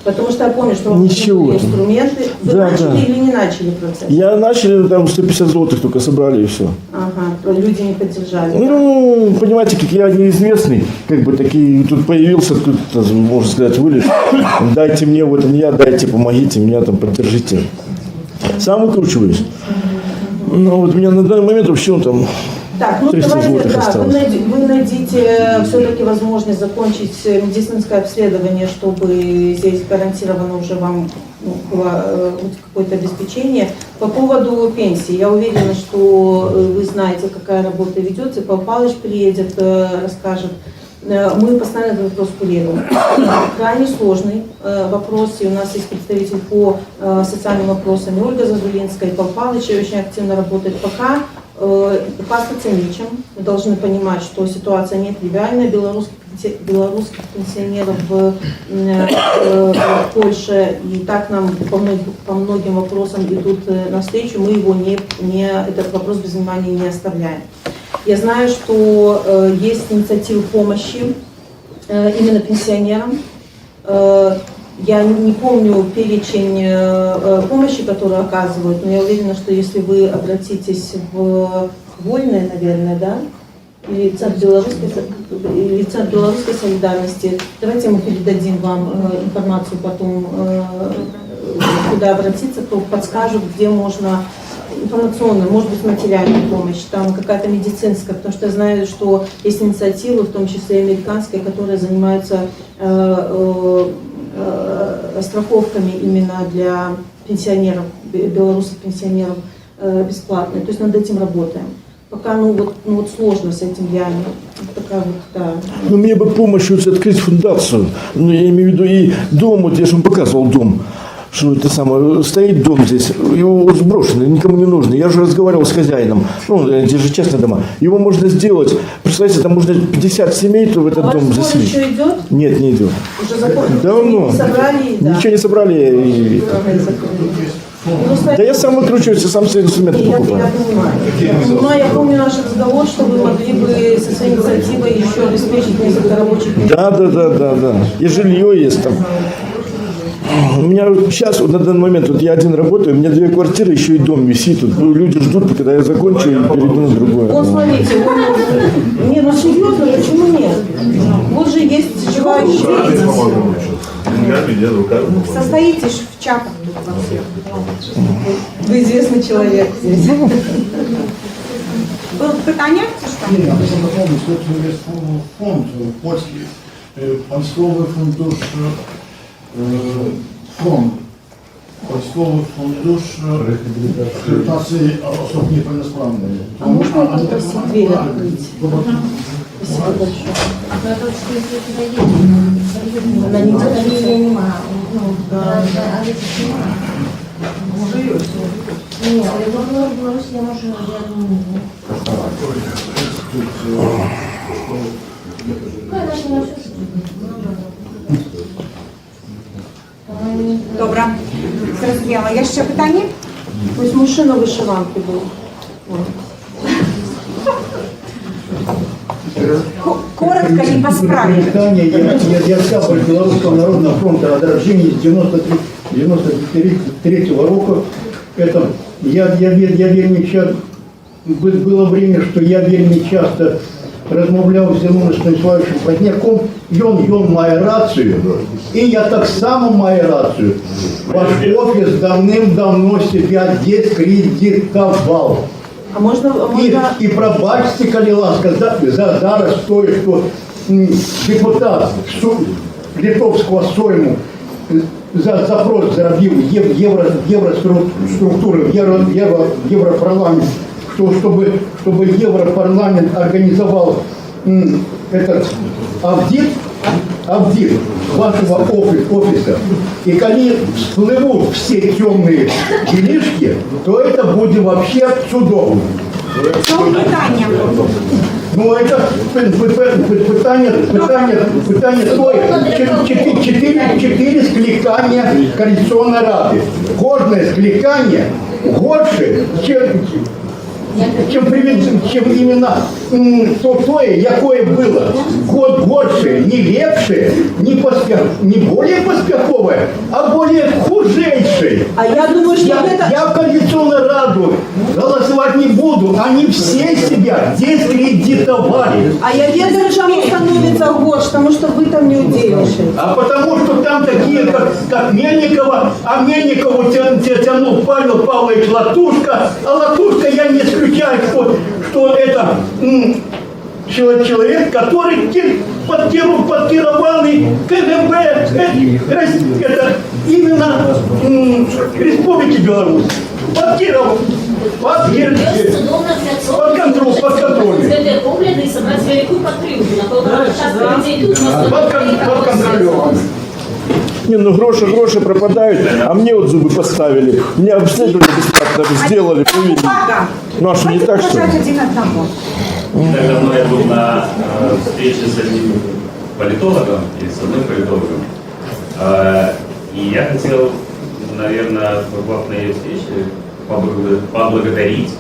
Потому что я помню, что вам нужны инструменты. Вы начали или не начали процесс? Я начал, там 150 злотых только собрали и все. Ага, люди не поддержали. Ну, да? Понимаете, как я неизвестный, как бы такие, тут появился, тут, можно сказать, вылез. Дайте мне, вот я, дайте, помогите, меня там поддержите. Сам выкручиваюсь. Ну, вот у меня на данный момент вообще там... Так, ну давайте, да, вы найдите все-таки возможность закончить медицинское обследование, чтобы здесь гарантированно уже вам было какое-то обеспечение. По поводу пенсии, я уверена, что вы знаете, какая работа ведется. Павел Павлович приедет, расскажет. Мы постоянно этот вопрос курируем. Крайне сложный вопрос, и у нас есть представитель по социальным вопросам Ольга Зазулинская, и Павел Павлович очень активно работает пока. Пастаться нечем. Мы должны понимать, что ситуация не тривиальная. Белорусских пенсионеров в Польше и так нам по многим вопросам идут навстречу. Мы его этот вопрос без внимания не оставляем. Я знаю, что есть инициативы помощи именно пенсионерам. Я не помню перечень помощи, которую оказывают, но я уверена, что если вы обратитесь в Вольное, наверное, да, или Центр белорусской солидарности, давайте мы передадим вам информацию потом, куда обратиться, то подскажут, где можно информационную, может быть, материальную помощь, там какая-то медицинская, потому что я знаю, что есть инициативы, в том числе и американские, которые занимаются страховками именно для пенсионеров, белорусских пенсионеров бесплатные. То есть над этим работаем. Пока вот сложно с этим реально. Такая вот, да. Ну, мне бы помощь открыть фундацию. Ну, я имею в виду и дом, вот я же вам показывал дом. Что это самое, стоит дом здесь, его сброшенный, никому не нужный. Я же разговаривал с хозяином, ну, здесь же частные дома. Его можно сделать, представляете, там можно 50 семей в этот дом заселить. Еще идет? Нет, не идет. Уже закон? Давно. Не собрали? Да. Ничего не собрали. Да я сам выкручиваюсь, я сам свои инструменты покупаю. Я помню наш разговор, что вы могли бы со своей инициативой еще обеспечить несколько рабочих мест. Да. И жилье есть там. У меня сейчас, вот на данный момент, вот я один работаю, у меня 2 квартиры, еще и дом висит. Вот, ну, люди ждут, когда я закончу, и перейду на другое. Вот смотрите, не, ну серьезно, почему нет? Вот же есть желающие. Состоитесь в чатах тут во всех. Вы известный человек здесь. Было питання? Чи що? Nie, ja to pomysł, to jest fond polski, Państwowy Fundusz, Państwowy Fundusz Rehabilitacji Osób Niepełnosprawnych. А можно попросить дверь открыть? Спасибо большое. Она не Ні, але в Білорусі я можу, я думаю. Добре. Зрозуміло. Є ще питання? Пусть мужчина вышиванки был. Коротко и по справе. Я Сябр Белорусского народного фронта от рождения с 93 року. Это, я вельми часто, было время, что я вельми часто размовлял с Зиновием Станиславовичем Поздняком, и он має рацию, и я так само маю рацию. Ваш офис давным-давно себя дискредитовал. А можно... И пробачьте, коли ласка, зараз той, что депутат Литовского Сойму запрос зробив Евроструктуры, Европарламент, чтобы Европарламент организовал этот аудит вашего офиса. И когда всплывут все темные делишки, то это будет вообще чудовно. Що питання? Ну, это питання стоїть 4 скликання Коаліційної ради. Кожне скликання горше, чем именно то, якое было. Год горше, не лепше, не более поспеховое, а более хужейшее. А я думаю, что я в Коалиционную Раду голосовать не буду. Они все себя дискредитовали. А я ведаю, что оно становится год, потому что вы там не удельничаете. А потому что там такие, как Мельникова, а Мельникову тянул Павел Павлович Латушка, а Латушка я не исключаю, что это человек, который подкированный КГБ, это именно Республики Беларусь. Под контролем. Под контролем. Не, ну гроши пропадают, а мне вот зубы поставили. Меня обследовали бесплатно, сделали, провели. Ну а что, не так, что ли? Так давно я был на встрече с одним политологом, и с одним политологом. И я хотел, наверное, на ее встрече поблагодарить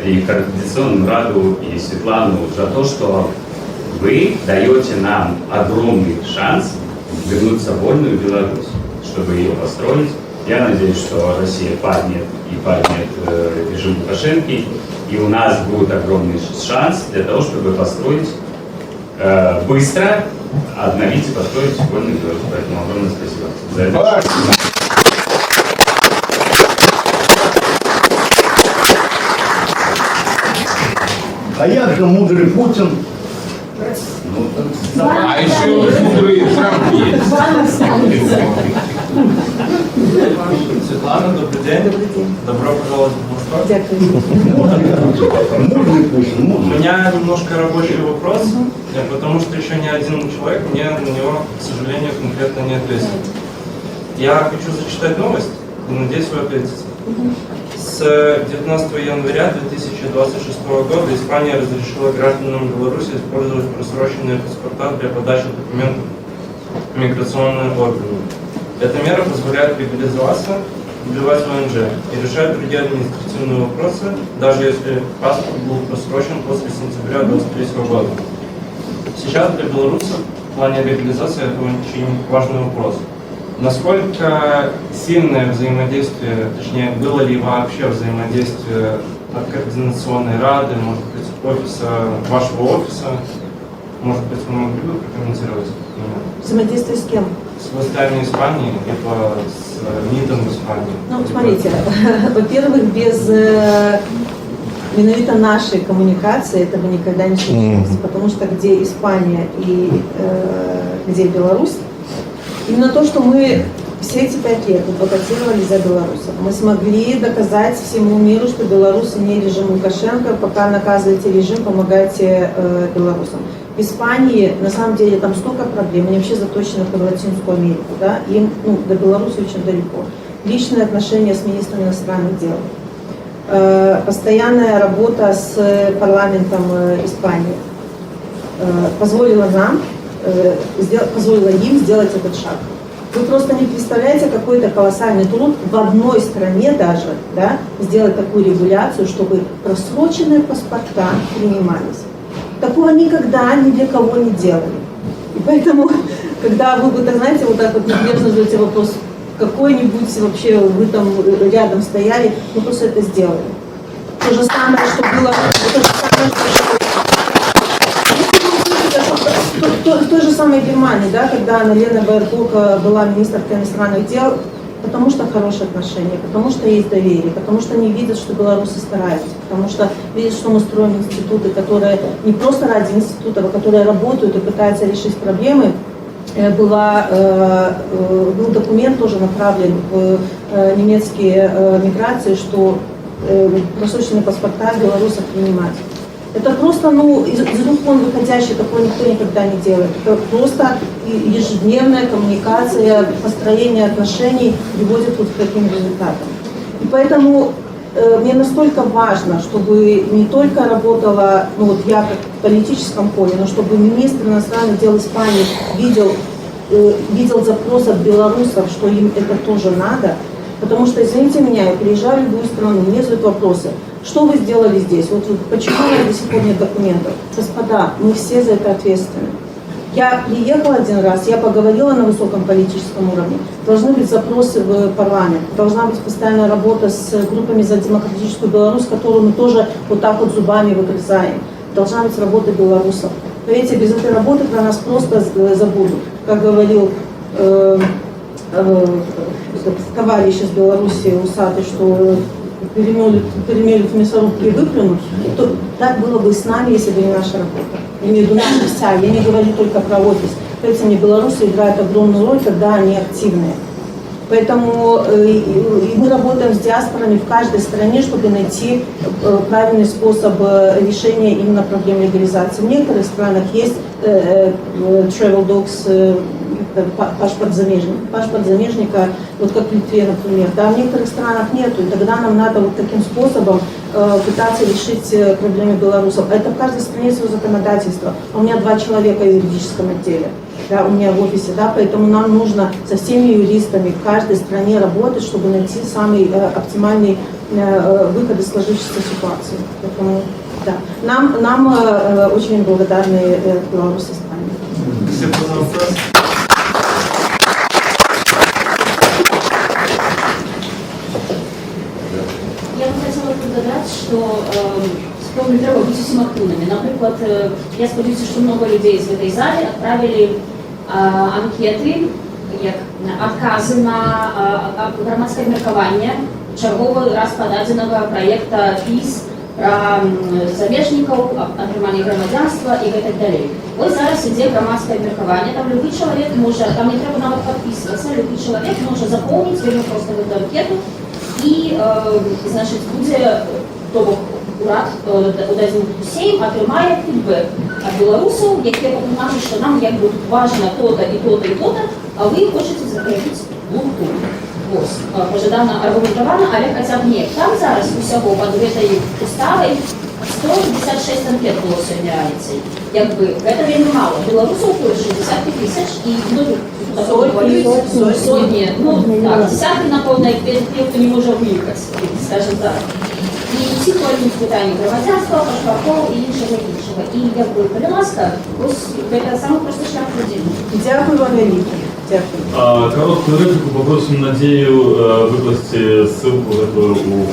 и Координационную Раду, и Светлану за то, что вы даете нам огромный шанс вернуться в вольную Беларусь, чтобы ее построить. Я надеюсь, что Россия паднет режим Лукашенко, и у нас будет огромный шанс для того, чтобы построить быстро, обновить и построить вольную Беларусь. Поэтому огромное спасибо за это. А як же мудрый Путин? А еще мудрый Трамп есть. Светлана, добрый день. Добро пожаловать в Москву. У меня немножко рабочий вопрос, потому что еще ни один человек мне на него, к сожалению, конкретно не ответил. Я хочу зачитать новость, и надеюсь, вы ответите. С 19 января 2026 года Испания разрешила гражданам Беларуси использовать просроченные паспорта для подачи документов в миграционные органы. Эта мера позволяет легализоваться, вбивать ВНЖ и решать другие административные вопросы, даже если паспорт был просрочен после сентября 2023 года. Сейчас для белорусов в плане легализации это очень важный вопрос. Насколько сильное взаимодействие, точнее, было ли вообще взаимодействие от координационной рады, может быть, вашего офиса? Может быть, вы могли бы прокомментировать этот момент? Взаимодействие с кем? С властями Испании, либо с МИДом в Испании? Ну, смотрите, во-первых, без менавіта нашей коммуникации этого никогда не случилось, потому что где Испания и где Беларусь, именно то, что мы все эти 5 лет адвокатировали за белорусов, мы смогли доказать всему миру, что Беларусь не режим Лукашенко, пока наказываете режим, помогайте белорусам. В Испании, на самом деле, там столько проблем, они вообще заточены под Латинскую Америку, да, им до Беларуси очень далеко. Личные отношения с министром иностранных дел, постоянная работа с парламентом Испании позволила им сделать этот шаг. Вы просто не представляете, какой это колоссальный труд в одной стране даже, да, сделать такую регуляцию, чтобы просроченные паспорта принимались. Такого никогда ни для кого не делали. И поэтому, когда вы, знаете, вот так вот небрежно задаете вопрос, какой-нибудь вообще вы там рядом стояли, мы просто это сделали. То же самое, что было... В той же самой Германии, да, когда Анна-Лена Баербург была министром иностранных дел, потому что хорошие отношения, потому что есть доверие, потому что они видят, что белорусы стараются, потому что видят, что мы строим институты, которые не просто ради институтов, а которые работают и пытаются решить проблемы. Был документ тоже направлен в немецкие миграции, что просроченные паспорта белорусов принимать. Это просто, из рук вон выходящий, такое никто никогда не делает. Это просто ежедневная коммуникация, построение отношений приводит вот к таким результатам. И поэтому мне настолько важно, чтобы не только работала, я как в политическом поле, но чтобы министр иностранных дел Испании видел запрос от белорусов, что им это тоже надо. Потому что, извините меня, я приезжаю в любую страну, мне задают вопросы, что вы сделали здесь, почему у нас до сих пор нет документов? Господа, мы все за это ответственны. Я приехала один раз, я поговорила на высоком политическом уровне, должны быть запросы в парламент, должна быть постоянная работа с группами за демократическую Беларусь, которую мы тоже вот так вот зубами выгрызаем. Должна быть работа белорусов. Поверьте, без этой работы про нас просто забудут. Как говорил товарищ из Беларуси усатый, что перемелют в мясорубке и выплюнут, то так было бы и с нами, если бы не наша работа. Я имею в виду наша вся, я не говорю только про офис. Поэтому мне белорусы играют огромную роль, когда они активные. Поэтому мы работаем с диаспорами в каждой стране, чтобы найти правильный способ решения именно проблем легализации. В некоторых странах есть travel docs, паспорт замежника, вот как в Литве, например. Да, в некоторых странах нету, и тогда нам надо вот таким способом пытаться решить проблемы белорусов. Это в каждой стране свое законодательство. У меня 2 человека в юридическом отделе, да, у меня в офисе, да, поэтому нам нужно со всеми юристами в каждой стране работать, чтобы найти самый оптимальный выход из сложившейся ситуации. Поэтому, да, нам очень благодарны белорусы Испании. Спасибо за вопрос. Я бы хотела додать, что вспомнить треба бути всім активними. Наприклад, я сподіваюся, що много людей з этой залі отправили анкети, як откази на громадське меркаванне черговий раз подадзенага проекта ПІС про замежников, атрыманне грамадзянства и так далее. Вот зараз ідзе громадское меркаванне, там любой человек может, там не треба нават подписываться, любой человек может заполнить вельмі просто эту анкету и, значит, буде, то бок, урад удадзены Сейм атрымае фідбэк от белорусов, якія патлумачаць, что нам як бы важно то-то и то-то и то-то, а вы хочете закрепить блоку. Пожадана аргументована, але хотя б не. Там зараз усяго под этой уставой 156 анкет было сегодня раньше. Якби это вельмі мало. Белорусов больше десятки тысяч и сотни, так, десятки, напевно, кто не может выехать, скажем так. І всі ходять питання громадянства, паспортів і іншого. І якби, будь ласка, ось це саме простий шлях людей. Дякую вам велике. Дякую. Короткую реплику попросим Надею выкласти ссылку эту у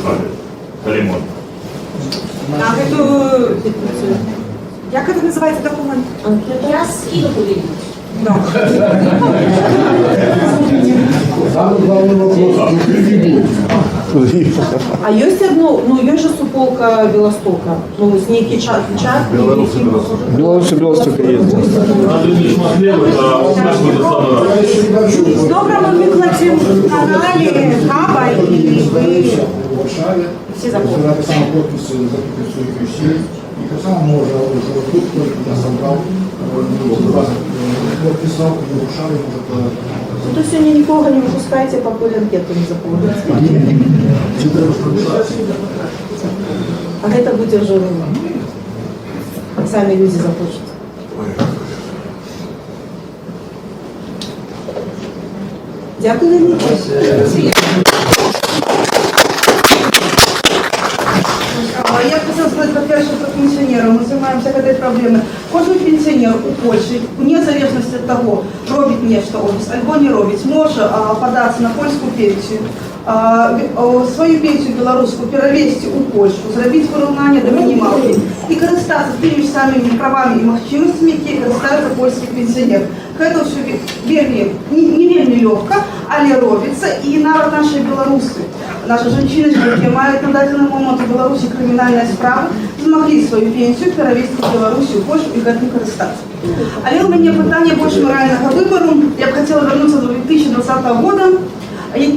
Халимон. На эту... Як это называется документ? Я скину куда-нибудь. Самый главный вопрос, А ёсць одно, ну ёсць жа суполка Беластока, ну з нейкі чат. Беларуси есть. Добре, ми викладемо в каналі Хаба і ви всі заходите. Подписи за peticijų Киевсей. И так само можно уже тут только я собрал, подписал, и Варшаве может... То сьогодні нікого не випускайте, поки анкету не заповнять. А гэта будзе ўжо самі людзі захочуць. Дякую, Леонид. Я хотела сказать, во-первых, про пенсионеров. Мы занимаемся этой проблемой. Кожен пенсионер у Польши, вне зависимости от того, робить нечто офис, або не робить, може податься на польскую пенсию, свою пенсию белорусскую перевести у Польшу, зробити вирівняння до мінімалки і користатися тими ж самими правами і можливостями, які користаються польські пенсіонери. Це все не вельми легко, але робиться. І навіть наші білоруси, наші жінки, які мають на даний момент у Білорусі кримінальні справи, змогли свою пенсію перевести в Білорусі, у Польщу і цим користатися. Але у мене питання більш морального вибору. Я б хотіла повернутися до 2020 року.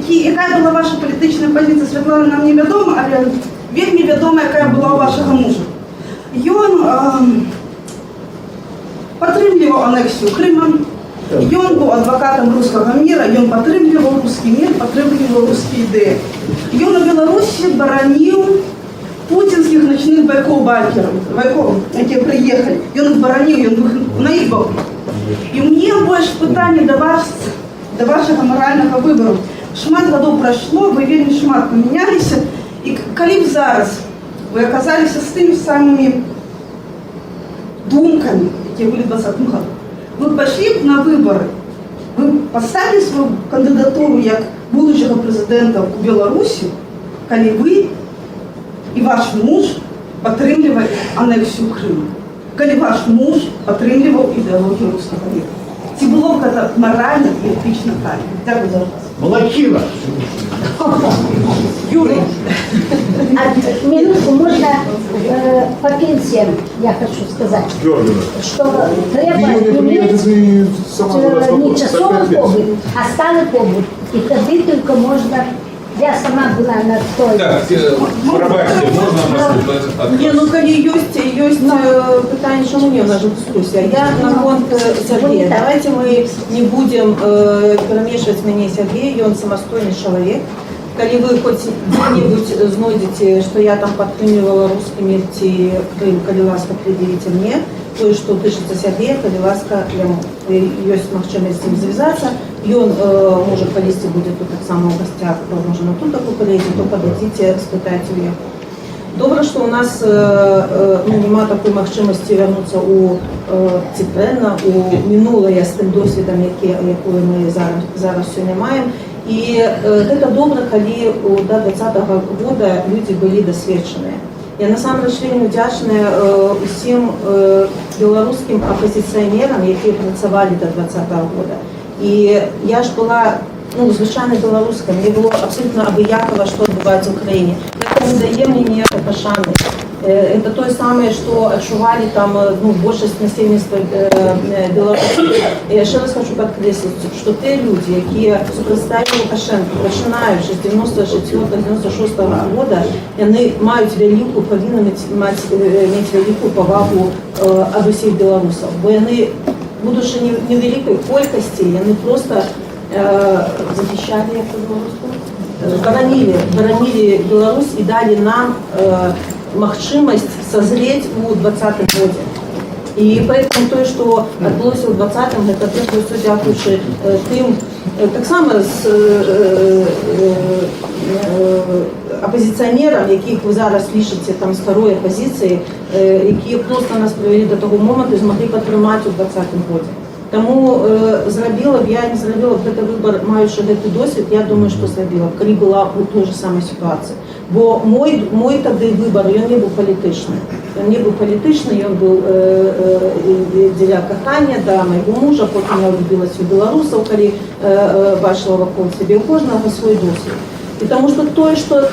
Яка була ваша політична позиція, Світлана, нам не відомо, але вельми відомо, яка була у вашого мужа. Він підтримував анексію Криму, він був адвокатом руського міра, він підтримував руський мір, підтримував руські ідеї. Він у Білорусі боронив путінських ночних бойков-байкерів, які приїхали. Він їх боронив, він на їх бок. І мені більше питання до вашого морального вибору. Шмат годов пройшло, ви вельми шмат помінялися, і коли б зараз ви оказалися з тими самими думками, які були в 2020 году, ви пішли б на вибори, ви поставили свою кандидатуру як будущого президента у Білорусі, коли ви і ваш муж підтримували анексію Криму, коли ваш муж підтримував ідеологію руського міра. Це було б це морально і етично правильно. Дякую за вас. Молодчина! Юрий. Минутку, можно по пенсиям я хочу сказать, что треба иметь не часовый побыт, а сталый побыт. И тогда только можно, я сама была на той... Так, пробачте, можна Ні, ну коли є питання, що у нас же дискусія. Я на фонд Сергея. Давайте мы не будем перемешивать меня и Сергея, он самостойный человек. Коли вы хоть где-нибудь знойдете, что я там подтримывала русский мир и Крым, коли ласка предъявите мне, то, что пишется Сергея, коли ласка есть можливість з цим зв'язатися, і він може колись буде тут так само в гостях, може на ту таку колезі, то подойдите, спитайте у його. Добре, що у нас нема такої можливості повернутися у Ципрена, у минуле з тим досвідом, яку ми зараз сьогодні маємо. І це добре, коли до 2020 року люди були досвідчені. Я насамрэч вельми вдячна усім білоруським опозиціонерам, які працювали до 2020 року. І я ж була звичайно білоруська, мені було абсолютно обіяково, що відбувається в Україні. Це не дає мені пошани. Это то самое, что отчували там большинство населенства Беларуси. Я ще раз хочу підкреслити, що ті люди, які супротивляли Лукашенку, починаючи з 94-96 року, вони мають велику, повинні мати велику повагу до всіх білорусів. Бо вони, будучи невеликої кількості, вони просто захищали, як це білоруською, боронили Беларусь і дали нам махчимость созреть у 2020 году. И поэтому то, что отбылось в 2020-м, это просто все дякуючи тим, так само з опозиціонерам, яких ви зараз пишете там з второї опозиції, які просто нас привели до того моменту і змогли підтримати у 2020 році. Таму зрабіла б, я не зрабіла б гэты выбар, маючы гэты досвед, я думаю, што зрабіла б, калі была ў той же самай сітуацыі. Бо мой тады выбар, ён не быў палітычны. Ён не быў палітычны, ён быў дзеля кахання да майго мужа, потым я влюбілася ў беларусаў, калі бачыла вакол сябе, у кожнага свой досвед. І таму што тое, што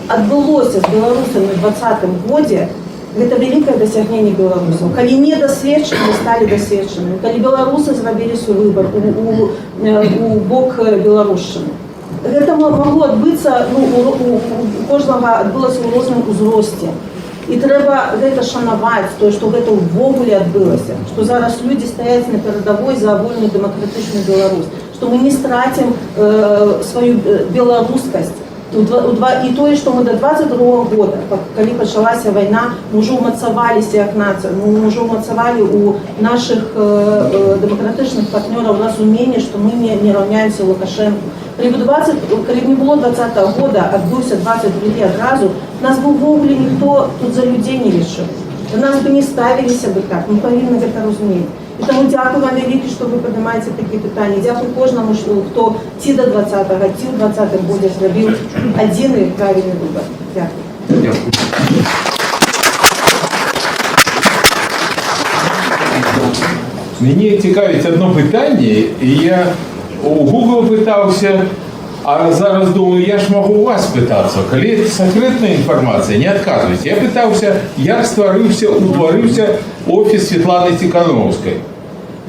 адбылося з беларусамі ў 2020 годзе, гэта вялікае дасягненне беларусаў. Калі не дасведчаны, сталі дасведчанымі. Калі беларусы зрабілі свой выбар у бок беларушчыны. Гэта магло адбыцца, у кожнага адбылася ў розным узросце. І трэба гэта шанаваць, тое, што гэта ўвогуле адбылася, што зараз людзі стаяць на перадавой за вольную дэмакратычную Беларусь, што мы не страцім сваю беларускасць. І тое, што мы до 22 года, калі пачалася вайна, мы ўжо ўмацаваліся як нацыя, мы ўжо ўмацавалі у нашых дэмакратычных партнёраў разуменне, што мы не раўняемся Лукашэнку. Калі не было 2020 года, адбыўся 22 адразу, нас бы ўвогуле ніхто тут за людзей не лічыў. Нас бы не ставіліся бы так, мы павінны гэта разумець. І таму дзякую вам вялікі, што вы паднімаеце такія пытанні. Дзякую кожнаму, хто ці до 20-го, ці ў 20-м годзе зрабіў адзіны правільны выбар. Дзякую. Мені цікавить одно питання, і я у Google питався, а зараз думаю, я ж можу у вас питатися. Коли секретна інформація, не відказуйте. Я питався, як утворився офіс Світлани Тихановської.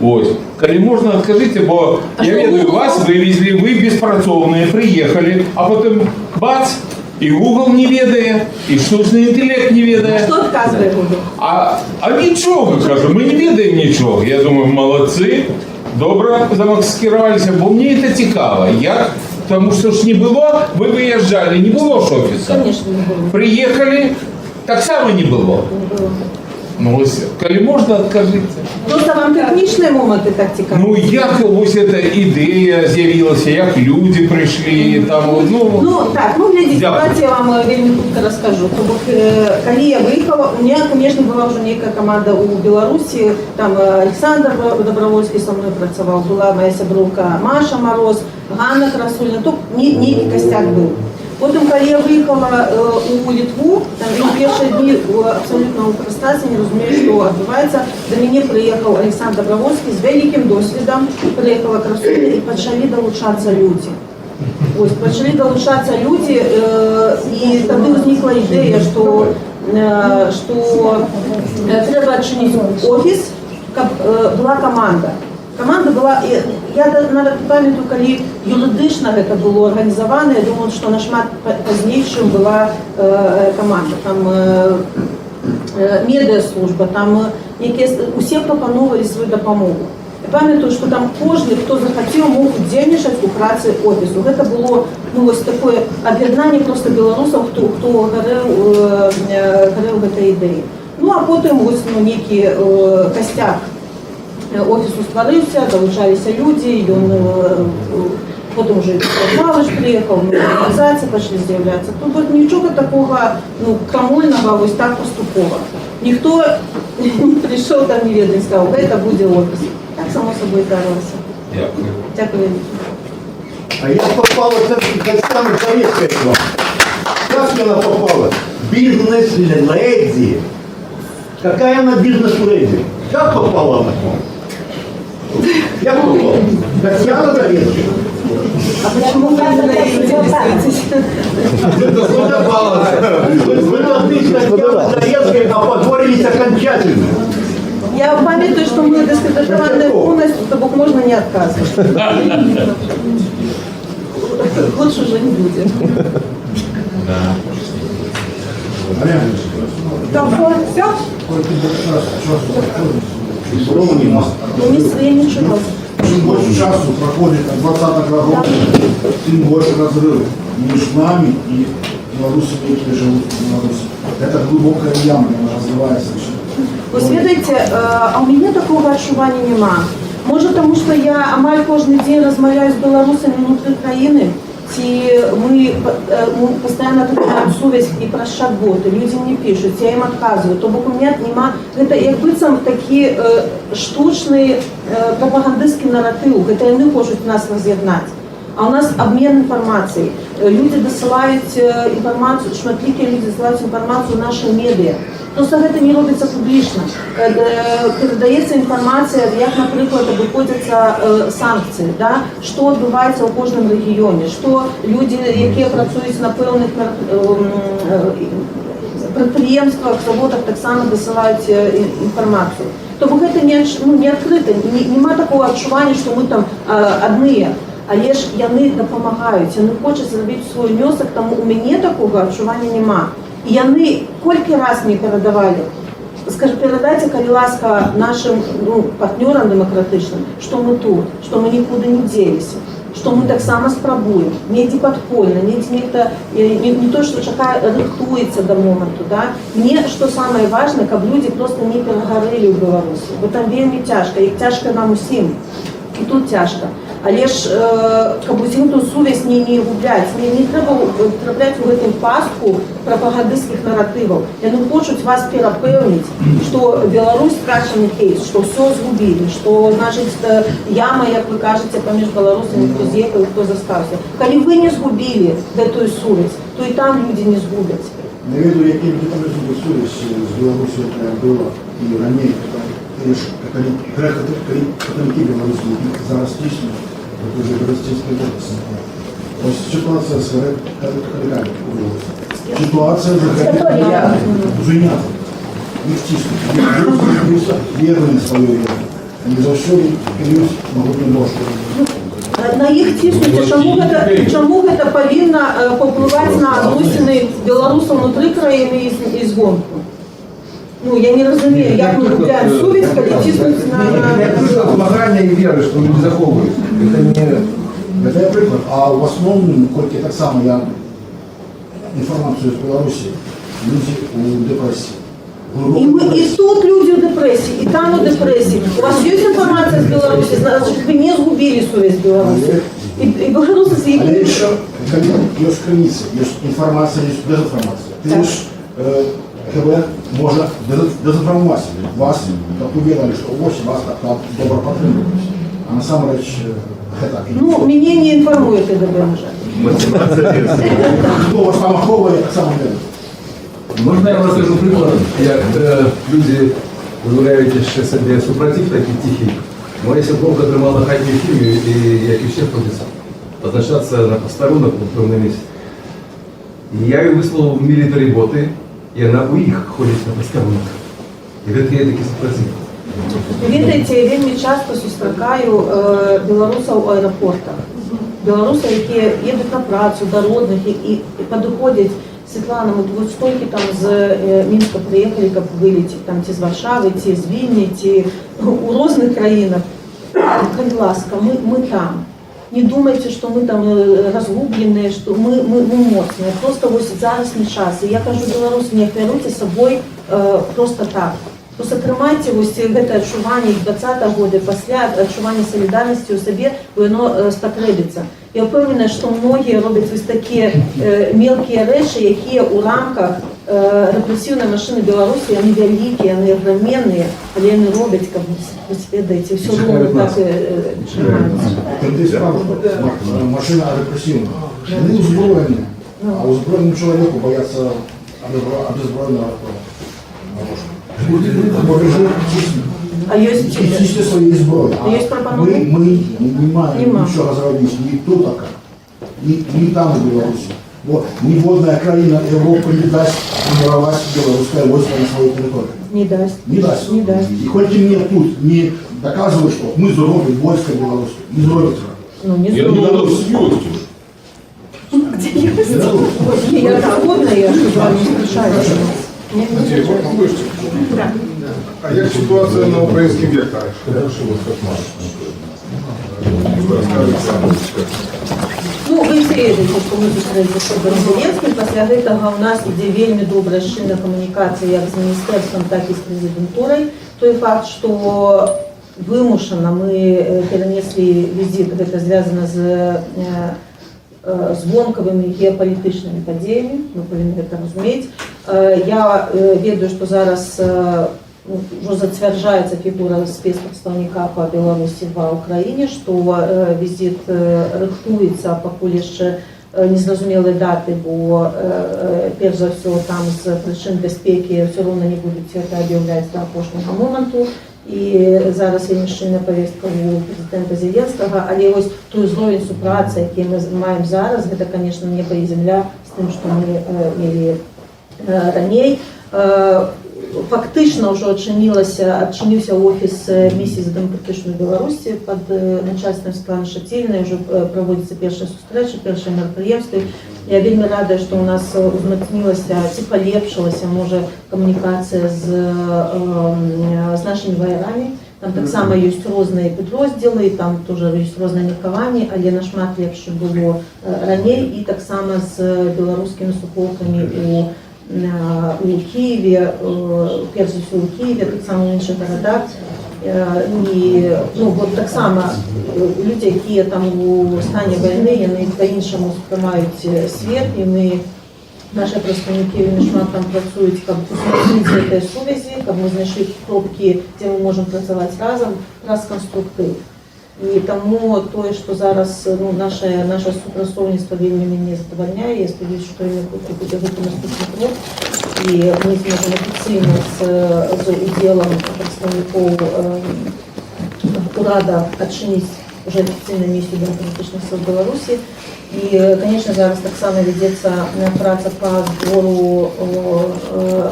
Ось. Коли можна, скажите, бо я ведаю, вас вивезли, ви безпрацовні, приїхали, а потім бац, і Google не ведає, і штучний інтелект не ведає. Що відказує Google? А нічого, кажу, ми не ведаємо нічого. Я думаю, молодці, добре замаскирувалися, бо мені це цікаво. Як? Тому що ж не було, ви виїжджали, не було ж офісу. Конечно, не було. Приїхали, так само не було. Не було. Ну ось, коли можна, відкажіться. Просто вам технічні моменти так цікаві. Ну як ось ця ідея з'явилася, як люди прийшли, там, глядите, давайте я вам вельми хутка расскажу. Коли я выехала, у меня, конечно, была уже некая команда у Беларуси, там Александр Добровольский со мной працавал, была моя сябровка Маша Мороз, Ганна Красульна, то некий костяк был. Потім, коли я виїхала у Литву, там перші дні абсолютно у прострації, не розумію, що відбувається, до мене приїхав Олександр Добровольський з великим досвідом, приїхала Красуля і почали долучатися люди. Ось, почали долучатися люди, і тоді возникла ідея, що треба відчинити офіс, щоб була команда. Команда была, я навіть пам'ятаю, коли юридично это было организовано, я думаю, что нашмат позднейшим была команда, там медиаслужба, там усе пропонували свою допомогу. Я пам'ятаю, що там кожен, хто захотів, мог удзельнічаць у праці офісу. Гэта было ось такое об'єднання просто білорусів, хто горів гэтай ідеї. Ну, а потім ось некий костяк офісу створився, долучалися люди, потім вже Павлович приїхав, організації почали з'являтися. Тут нічого такого крамольного, ось так поступово. Ніхто не прийшов там невідомий і сказав, це буде офіс. Так само собою здарилося. Дякую. Дякую. А я попала в Казахстан советское к вам. Как она попала? Бизнес-леди. Какая она бизнес-леди? Как попала она к вам? Я попала. Татьяна Зарецкая. А почему вы интересуетесь? Вы должны Татьяна Зарецкая опозорились окончательно. Я памятаю, что мы дискредитованные полностью, то Бог можно не отказывать. Лучше уже не будет. Все? Я ничего. Чем больше часу проходит от 20 годов, тем больше разрыв между нами и белорусами, которые живут в Беларуси. Это глубокая яма, она развивается. Ви знаєте, а у мене такого відчування нема. Може, тому що я амаль кожен день розмовляю з білорусами внутрі країни. Ці мы постоянно отримаем сувязь і праз чат-боты, люди мне пишут, я им отказываю, то бок у меня нема, гэта як быццам такі штучны пропагандистський наратив, гэта яны хочуць нас раз'яднаць. А у нас обмен информацией. Люди досылают информацию, шматликие люди досылают информацию в наши медиа. Просто это не робится публично. Передається інформація, як, наприклад, обходяться санкції, да? Що відбувається у кожному регіоні, що люди, які працюють на певних підприємствах, заводах, так само досилають інформацію. Тобто це не відкрите, немає такого відчування, що ми там одні. Але ж яны допомагають, яны хочуть зробити свій внесок, тому у мене такого відчування нема. І яны колькі раз мне передавали, скажу, передайте, коли ласка, нашим партнерам демократичним, що ми тут, що ми нікуди не ділися, що ми так само спробуємо, недзе подпольно, недзе не то, що чакає, рихтується до моменту. Да? Мне, що самое важное, каб люди просто не перегорели у Беларусі, бо там вельми тяжко, і тяжко нам усім, і тут тяжко. Але ж каб усім ту сувязь не губляць, не трэба трапляць у гэтым пастку прапагандысцкіх наратываў. Яны хочуць вас перапэўніць, што Беларусь страчаны кейс, што ўсё згубілі, што, значыць, яма, як вы кажаце, паміж беларусамі, хто з'ехаў, хто застаўся. Калі вы не згубілі гэтую сувязь, то і там людзі не згубяць. Не ведаю, якім там сувязь з Беларусі, якая была і раней, каталікі беларусі зараз ціснуць, это уже российский город. То есть ситуация с католиками у Беларуси. Ситуация уже не надо. Их тиснут. Верны свою веру. Они за все клянусь могутним ложком. На їх тиснуть, чому гэта павінна паўплываць на адносіны беларусаў внутры краіны і звонку? Ну, я не разумею, як мы губляем сувязь, калі тиснуть на... Это полагание и веры, что люди заховывают. Это я приклад. А в основном, кольки так само я информацию из Беларуси, люди у депрессии. И тут люди в депрессии, и там в депрессии. У вас есть информация из Беларуси, значит, вы не сгубили совесть Беларуси. И белорусы с А еще, есть границы, есть информация, есть дезинформация. Ты лишь КВ можно дезинформировать вас, как уверили, что ось вас так добро подтримывать. А на самом деле это... Ну, меня не информует КГБ, Хто вас там оховує, так само делает. Можна я розкажу приклад, як люди виявляють ще собі супротив такий тихий. Моя сестренка отримала хатню хімію і, як і всіх, хочеться позначатися на посторонок у певне місце. І я її вислав в мілітарі боти, і вона у їх ходить на посторонок. І це є такий супротив. Ведаеце, я вельмі часто сустракаю беларусаў у аэропортах. Беларусы, якія едуць на працу да родных і падыходзяць: Светлана, мы вот столькі там з Мінска прыехалі, каб вылеціць, там ці з Варшавы, ці з Вільні, ці у розных краінах. Калі ласка, мы там. Не думайте, что мы там разгубленные, что мы моцныя. Просто вот зараз не час. И я кажу, беларусы, не ахвяруйте собой просто так. Просто трымайце вось гэта адчуванне 20-го года, пасля адчування салідарнасці ў сабе, бо яно спатрэбіцца. Я ўпэўненая, што многія робяць вось такія мелкія рэчы, якія ў рамках рэпрэсіўнай машыны Беларусі, яны вялікія, яны аграменныя, але яны робяць, каб ведаеце, ўсё роўна так трымаюцца. Машина репрессивная. Они узброены, а узброенному человеку боятся обезброенного оружия. А есть чисто своей зброї. А есть пропановы? Мы не маем ничего разровить ни тут, ни там в Беларуси. Вот, ни водная краина Европы не даст формировать белорусское войско на своей территории. Не даст. Не даст. Не даст. И хоть мне тут не доказывают, что мы заробим войско белорусское, не заробится. Ну, не Я думал, съесть. Где есть? Я расходная, я с вами не встречаюсь. Да. А як ситуація на українській векторі? Ну, вы все ведаете, что мы зустрэліся з Зеленскім. Пасля гэтага у нас ідзе вельмі добрая шчыльная камунікацыя як з міністэрствам, так і з прэзідэнтурай. Той факт, што вымушана мы перанеслі візіт, гэта звязана з з вонкавымі геапалітычнымі падзеямі, мы павінны гэта разумець. Я ведаю, што зараз ўжо зацвярджаецца фігура спецпрадстаўніка па Беларусі ва ўкраіне, што візіт рыхтуецца, пакуль яшчэ незразумелыя даты, бо перш за ўсё там з прычын бяспекі ўсё роўна не будуць гэта аб'яўляць да апошняга моманту. І зараз вельмі шчыльная павестка у прэзідэнта Зеленскага, але вось той узровень супрацы, які мы маем зараз, гэта, конечно, неба і зямля з тым, што мы мелі раней. Фактычна ўжо адчыніўся офіс місіі за дэмакратычную Беларусі пад начальствам Светланы Шацільнай, ўжо праводзіцца першая сустрэча, першыя мерапрыемствы. Я вельмі рада, што ў нас узмацнілася ці палепшылася, можа, камунікацыя з нашымі ваярамі. Там таксама ёсць розныя підроздзелы, там тоже ёсць розныя меркаванні, але нашмат лепш было раней, і таксама з беларускімі суполкамі у Киеве, перш за ўсё у Киеве, таксама ў іншых гарадах. І так само люди, які там у стані війни, вони по-іншому сприймають світ, і ми, наші представники, вони шмат там працюють, щоб узміцнити цієї сувязі, щоб ми знайшли кропки, де ми можемо працювати разом, раз конструктив. І тому те, що зараз наше співпрацівництво вельми мене задовольняє, я сподіваюся, що вони буде бути наступний крок. І ми зможемо офіційно з уділом представників урада відчинити вже офіційну місію демократичних сил Білорусі. І, звісно, зараз так само ведеться праця по збору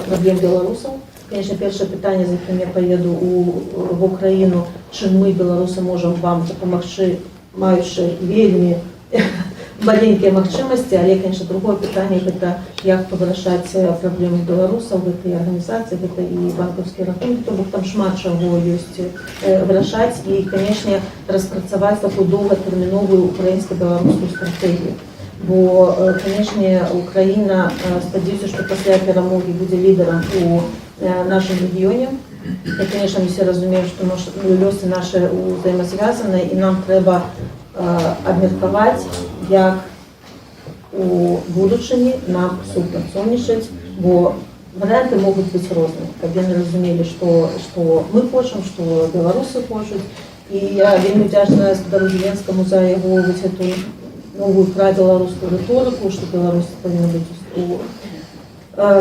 проблем білорусів. Звісно, перше питання, з яким я поїду в Україну, чим ми, білоруси, можемо вам допомогти, маючи вельми маленькие махчимости, але, конечно, другое питание, это як повышать проблемы белорусов, это и организации, это и банковские рахунки, то там шмат чего есть вырашать, и, конечно, распрацовать такую долготерминовую украинско-белорусскую стратегию. Бо, конечно, Украина, сподіваюся, что после перемоги будет лидером у нашем регионе. И, конечно, мы все разумеем, что лёсы наши взаимосвязаны, и нам треба обмерковать, як у будучыні нам супрацоўнічаць, бо варианты могут быть розныя, каб яны разумелі, што мы хочам, што беларусы хочуць. І я вельмі вдячна Спадару Зеленскаму за яго эту новую пра-беларускую рыторыку, што Беларусь павінна быць у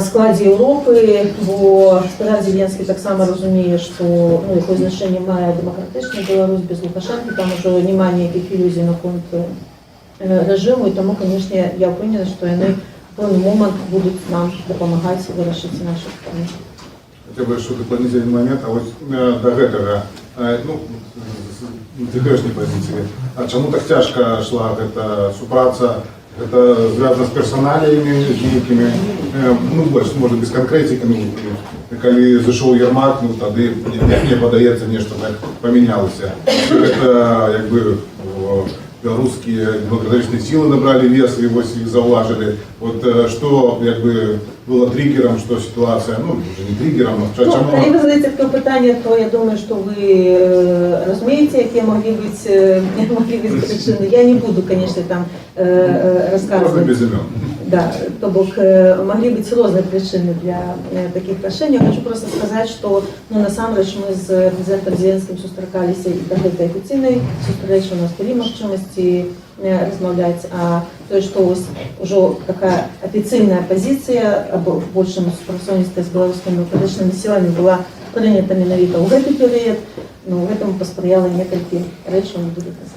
складзе Еўропы, бо Спадар Зеленскі таксама разумее, што якое значэнне мае дэмакратычная Беларусь без Лукашэнкі, там ужо няма ніякіх ілюзій наконт режиму, і тому, конечно, я впевнена, що вони в певний момент будуть нам допомагати вирішити наші питання. Хотя бы что дополнительный момент, а вот до гэтага, з цяперашняй позиции, а чому так тяжко шла эта супраца? Это связано с персоналиями, некими, больше, может, без конкретики, коли зашел Ермак, тады, мне подається, нечто так поменялося. Это, якби, белорусские демократичные силы набрали вес, его зауважили. Вот что, якби, было триггером, что ситуация, уже не триггером, а чому? Коли ви задаєте таке питання, то я думаю, що ви розумієте, які могли бути причини. Я не буду, конечно, там рассказывать. Просто без имен. Да, то бок могли быть разные причины для таких решений. Я хочу просто сказать, что насамрэч мы с президентом Зеленским сустракаліся і до гэтай афіцыйнай сустрэчы, у нас былі магчымасці размаўляць, а то, что уже такая официальная позиция об большем супрацоўніцтве з беларускімі демократычнымі сіламі была прынята менавіта ў гэты перыяд, но гэтаму паспрыяла некалькі рэчаў, не буду казаць.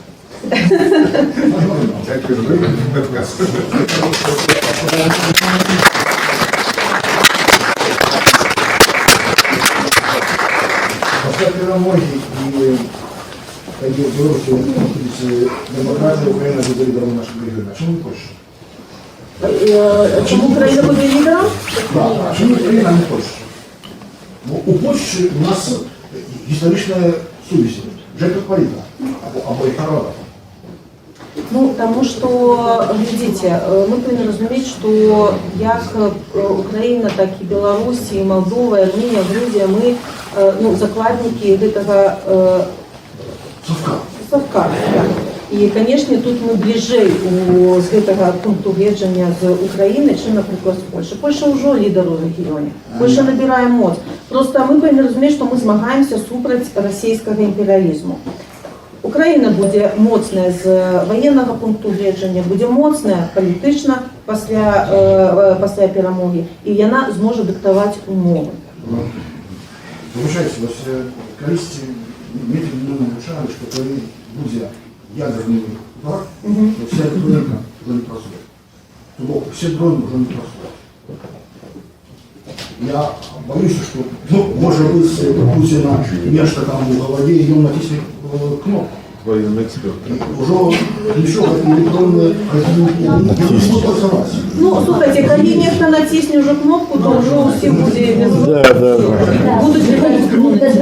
Після перемоги і тоді в Білорусі демократія Україна буде лідером нашого регіону. Чому Польща? Чому Україна буде лідером? Так, чому Україна не Польща? У Польщі у нас історична сувязь, Rzeczpospolita, або їх народа. Тому що, глядите, ми повинні розуміти, що як Україна, так і Білорусь, і Молдова, і Арменія, Грузія, ми закладники этого совка. І, канешне, тут мы бліжэй з гэтага пункту гледжання з Украіны, чым, напрыклад, з Польшы. Польша ўжо лідар у рэгіёне. Польша набірае моц. Просто мы павінны разумець, што мы змагаемся супраць расійскага імперыялізму. Украіна будзе моцная з ваеннага пункту гледжання, будзе моцная палітычна пасля перамогі, і яна зможа дыктаваць умовы. Вибачайте, ось колись медленно вирішали, що коли буде ядерний удар, то вся електроніка вже не працює. Тобто всі дрони вже не працюють. Я боюся, що, може бути у Путіна нечто там у голові, і він натисне кнопку. Военный эксперт. Уже нічого електронне не будуть працювати. Ну, слухайте, коли нехто натисне вже кнопку, то вже усі буде без будуть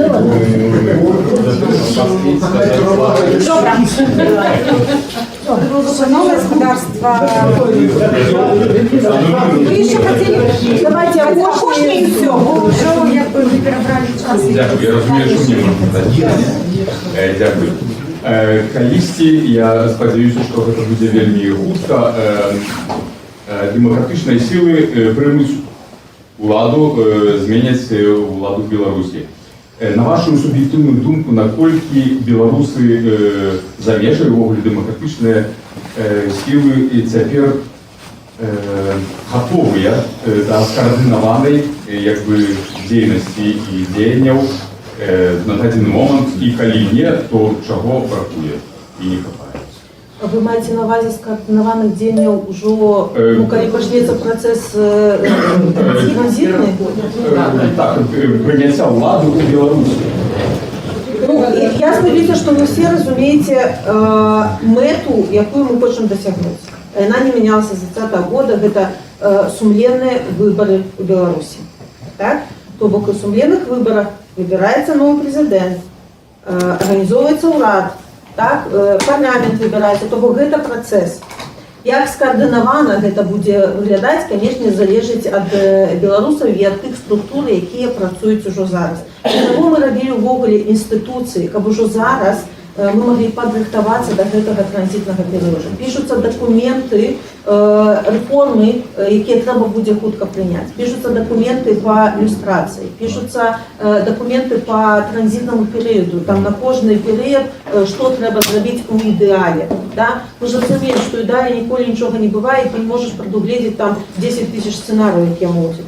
Новое государство. Вы еще хотели? Давайте окошко и все. Вы уже вы перебрали час. Дякую, я розумію, що мені можна дати. Дякую. Калісті, я сподіваюся, що це буде вельми хутка. Демократичні сили приймуть владу, змінять владу Білорусі. На вашу суб'єктивну думку, наколькі білоруси замежили ввогуле демократичныя сілы і цяпер гатовыя да скаардынаванай дзейнасці і дзеянняў на дадзены момант, і калі не, то чаго бракуе і не хапае? Вы маеце на увазе скаардынаваных дзеянняў ужо, калі пачнецца працэс транзітны? Так, прыняцця ўлады ў Беларусі. Я спадзяюся, што вы все разумееце мэту, якую мы хочам дасягнуць. Яна не мянялася з 2020 года, гэта сумленныя выбары ў Беларусі. Так? То бок у сумленных выбарах выбіраецца новы прэзідэнт, арганізоўваецца ўрад, так, парламент выбіраецца, то бок гэта працэс. Як скаардынавана гэта будзе выглядаць, канешне, залежыць ад беларусаў і ад тых структур, якія працуюць ужо зараз. Таму мы рабілі ўвогуле інстытуцыі, каб ужо зараз мы маглі падрыхтавацца да гэтага транзітнага перыяду. Пішуцца дакументы, рэформы, якія трэба будзе хутка прыняць. Пішуцца дакументы па люстрацыі, пішуцца дакументы па транзітнаму перыяду. Там на кожны перыяд, што трэба зрабіць у ідэале. Да? Мы ж разумеем, што ідэале ніколі нічога не бывае, ты не можаш прадугледзець там 10 000 сцэнарыяў, якія могуць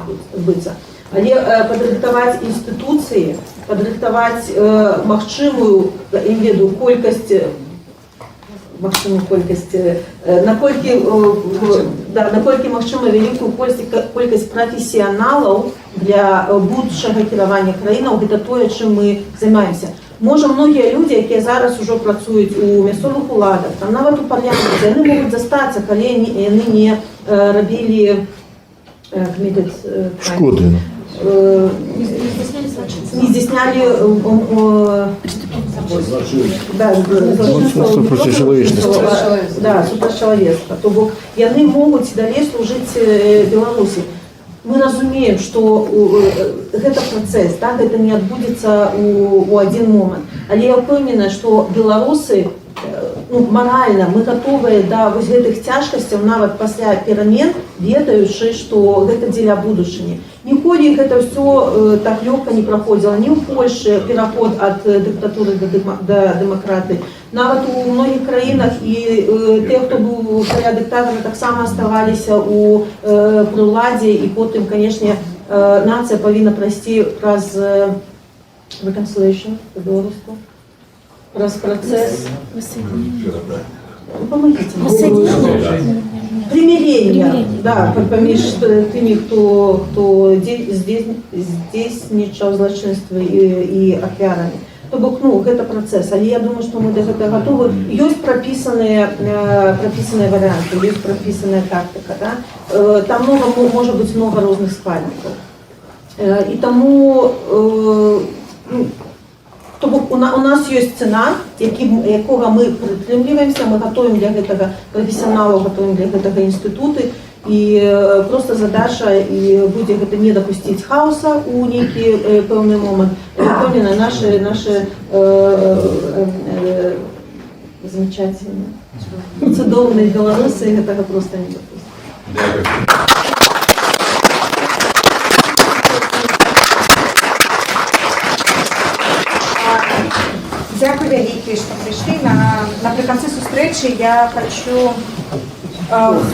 быцца. Але падрыхтаваць інстытуцыі, падрыхтаваць магчымую, я не ведаю, колькасць, наколькі магчыма вялікую колькасць прафесіяналаў для будучага кіравання краінаў, гэта тое, чым мы займаемся. Можа, многія людзі, якія зараз ужо працуюць у мясцовых уладах, там нават у парламенце, яны могуць застацца, калі яны не рабілі шкоды. Не здійсняли супрочеловечества. То бок яны могуць далей служыць Беларусі. Мы разумеем, што гэта працэс, так, гэта не адбудзецца у адзін момант. Але я ўпэўнена, што беларусы маральна мы гатовыя да вось гэтых цяжкасцяў нават пасля перамен, ведаючы, што гэта дзеля будучыні. Ніколі гэта ўсё так лёгка не праходзіла, ні ў Польшы пераход ад дыктатуры да дэмакратыі. Нават у многіх краінах і тыя, хто быў каля дыктатара, таксама аставаліся пры ўладзе, і потым, канешне, нацыя павінна прайсці праз reconciliation по-беларуску. Праз працэс примирения, да, паміж тымі, хто здзейснічаў злачынствы і ахвярамі. То бок, гэта працэс, але я думаю, што мы да гэтага гатовы. Ёсць прапісаныя варыянты, ёсць прапісаная тактыка, да? Там можа быць много розных спальнікаў. І таму то бок у нас ёсць сцэнар, якога мы прытрымліваемся, мы гатовім для гэтага прафесіяналаў, гатовім для гэтага інстытуты, і проста задача і будзе гэта не дапусціць хаоса ў нейкі пэўны момант. Напэўнена, нашы замечательно. Цудоўныя беларусы, гэтага просто не дапусцім. Дякую. Дякую вялікі, што прыйшлі. Напрыканцы сустрэчы я хочу в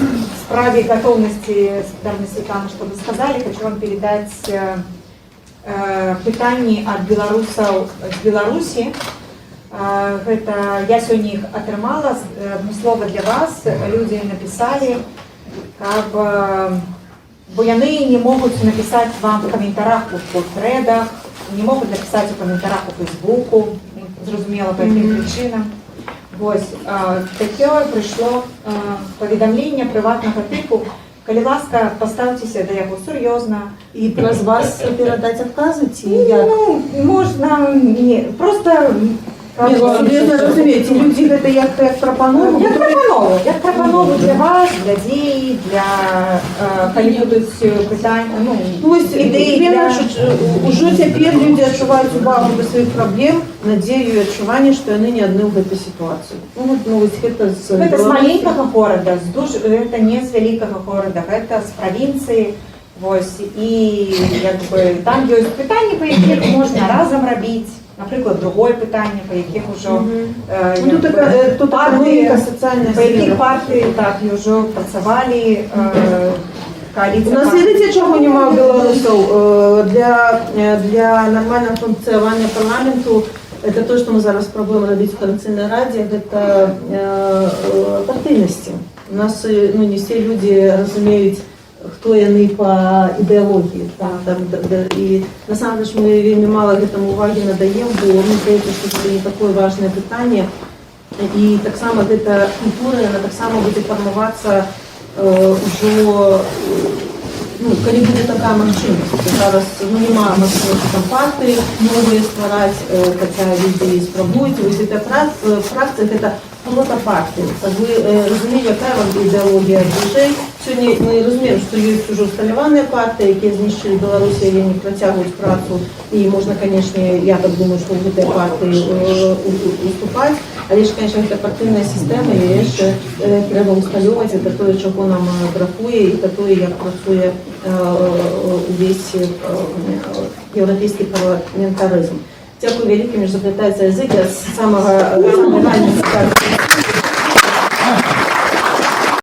справе готовности Дарьи Светланы, что вы сказали, хочу вам передать пытанні от белорусов з Беларусі. Это я сегодня их атрымала, слово для вас, люди написали, бо яны не могут написать вам в комментариях у тредах, не могут написать в комментариях у Фейсбуку, зрозуміло, по яким причинам. Ось, таке прийшло повідомлення приватного типу. Коли ласка, поставтеся до його серйозно. І праз вас передати відкази? Ну, можна, ні, просто... Ні, серйозно розумієте, люди це як пропанову? Як пропанову для вас, для дій, для коли будуть питання, ідеї. Уже тепер люди відчувають увагу до своїх проблем, надію і відчування, що вони не одні в цій ситуації. Это с маленького города, это не с великого города, это с провинции. Ось, і якби там є питання, по яких можна разом робити. Наприклад, друге питання, по яких вже по яких партії так вже працювали коаліція. У нас видите, чого немає білорусів для нормального функціонування парламенту. Это то, что мы зараз пробуем робить в Координаційній раді, это партийности. У нас не все люди розуміють, хто яны по ідеології. І насамрэч мы вельмі мало гэтаму уваги надаем, бо мне здаецца, што це не такое важное питание. І таксама гэта культура, яна таксама будзе фармавацца ўжо, калі будзе такая магчымасць. Зараз нема магчымасці там партыі новыя ствараць, хаця людзі спрабуюць. Вось эта фракцыя гэта протопартии. Вы разумеете, якая вам ідеологія ближэй. Сьогодні ми розуміємо, що є вже усталювані партії, які знищили Білорусі, і вони протягують працю. І можна, звісно, я так думаю, що в цій партії уступати. Але ж, звісно, це партійна система, і її ще треба усталювати. Це те, чого нам бракує, і те, як працює увесь європейський парламентаризм. Дякую велике, мені заплітається язик, я з самого раннього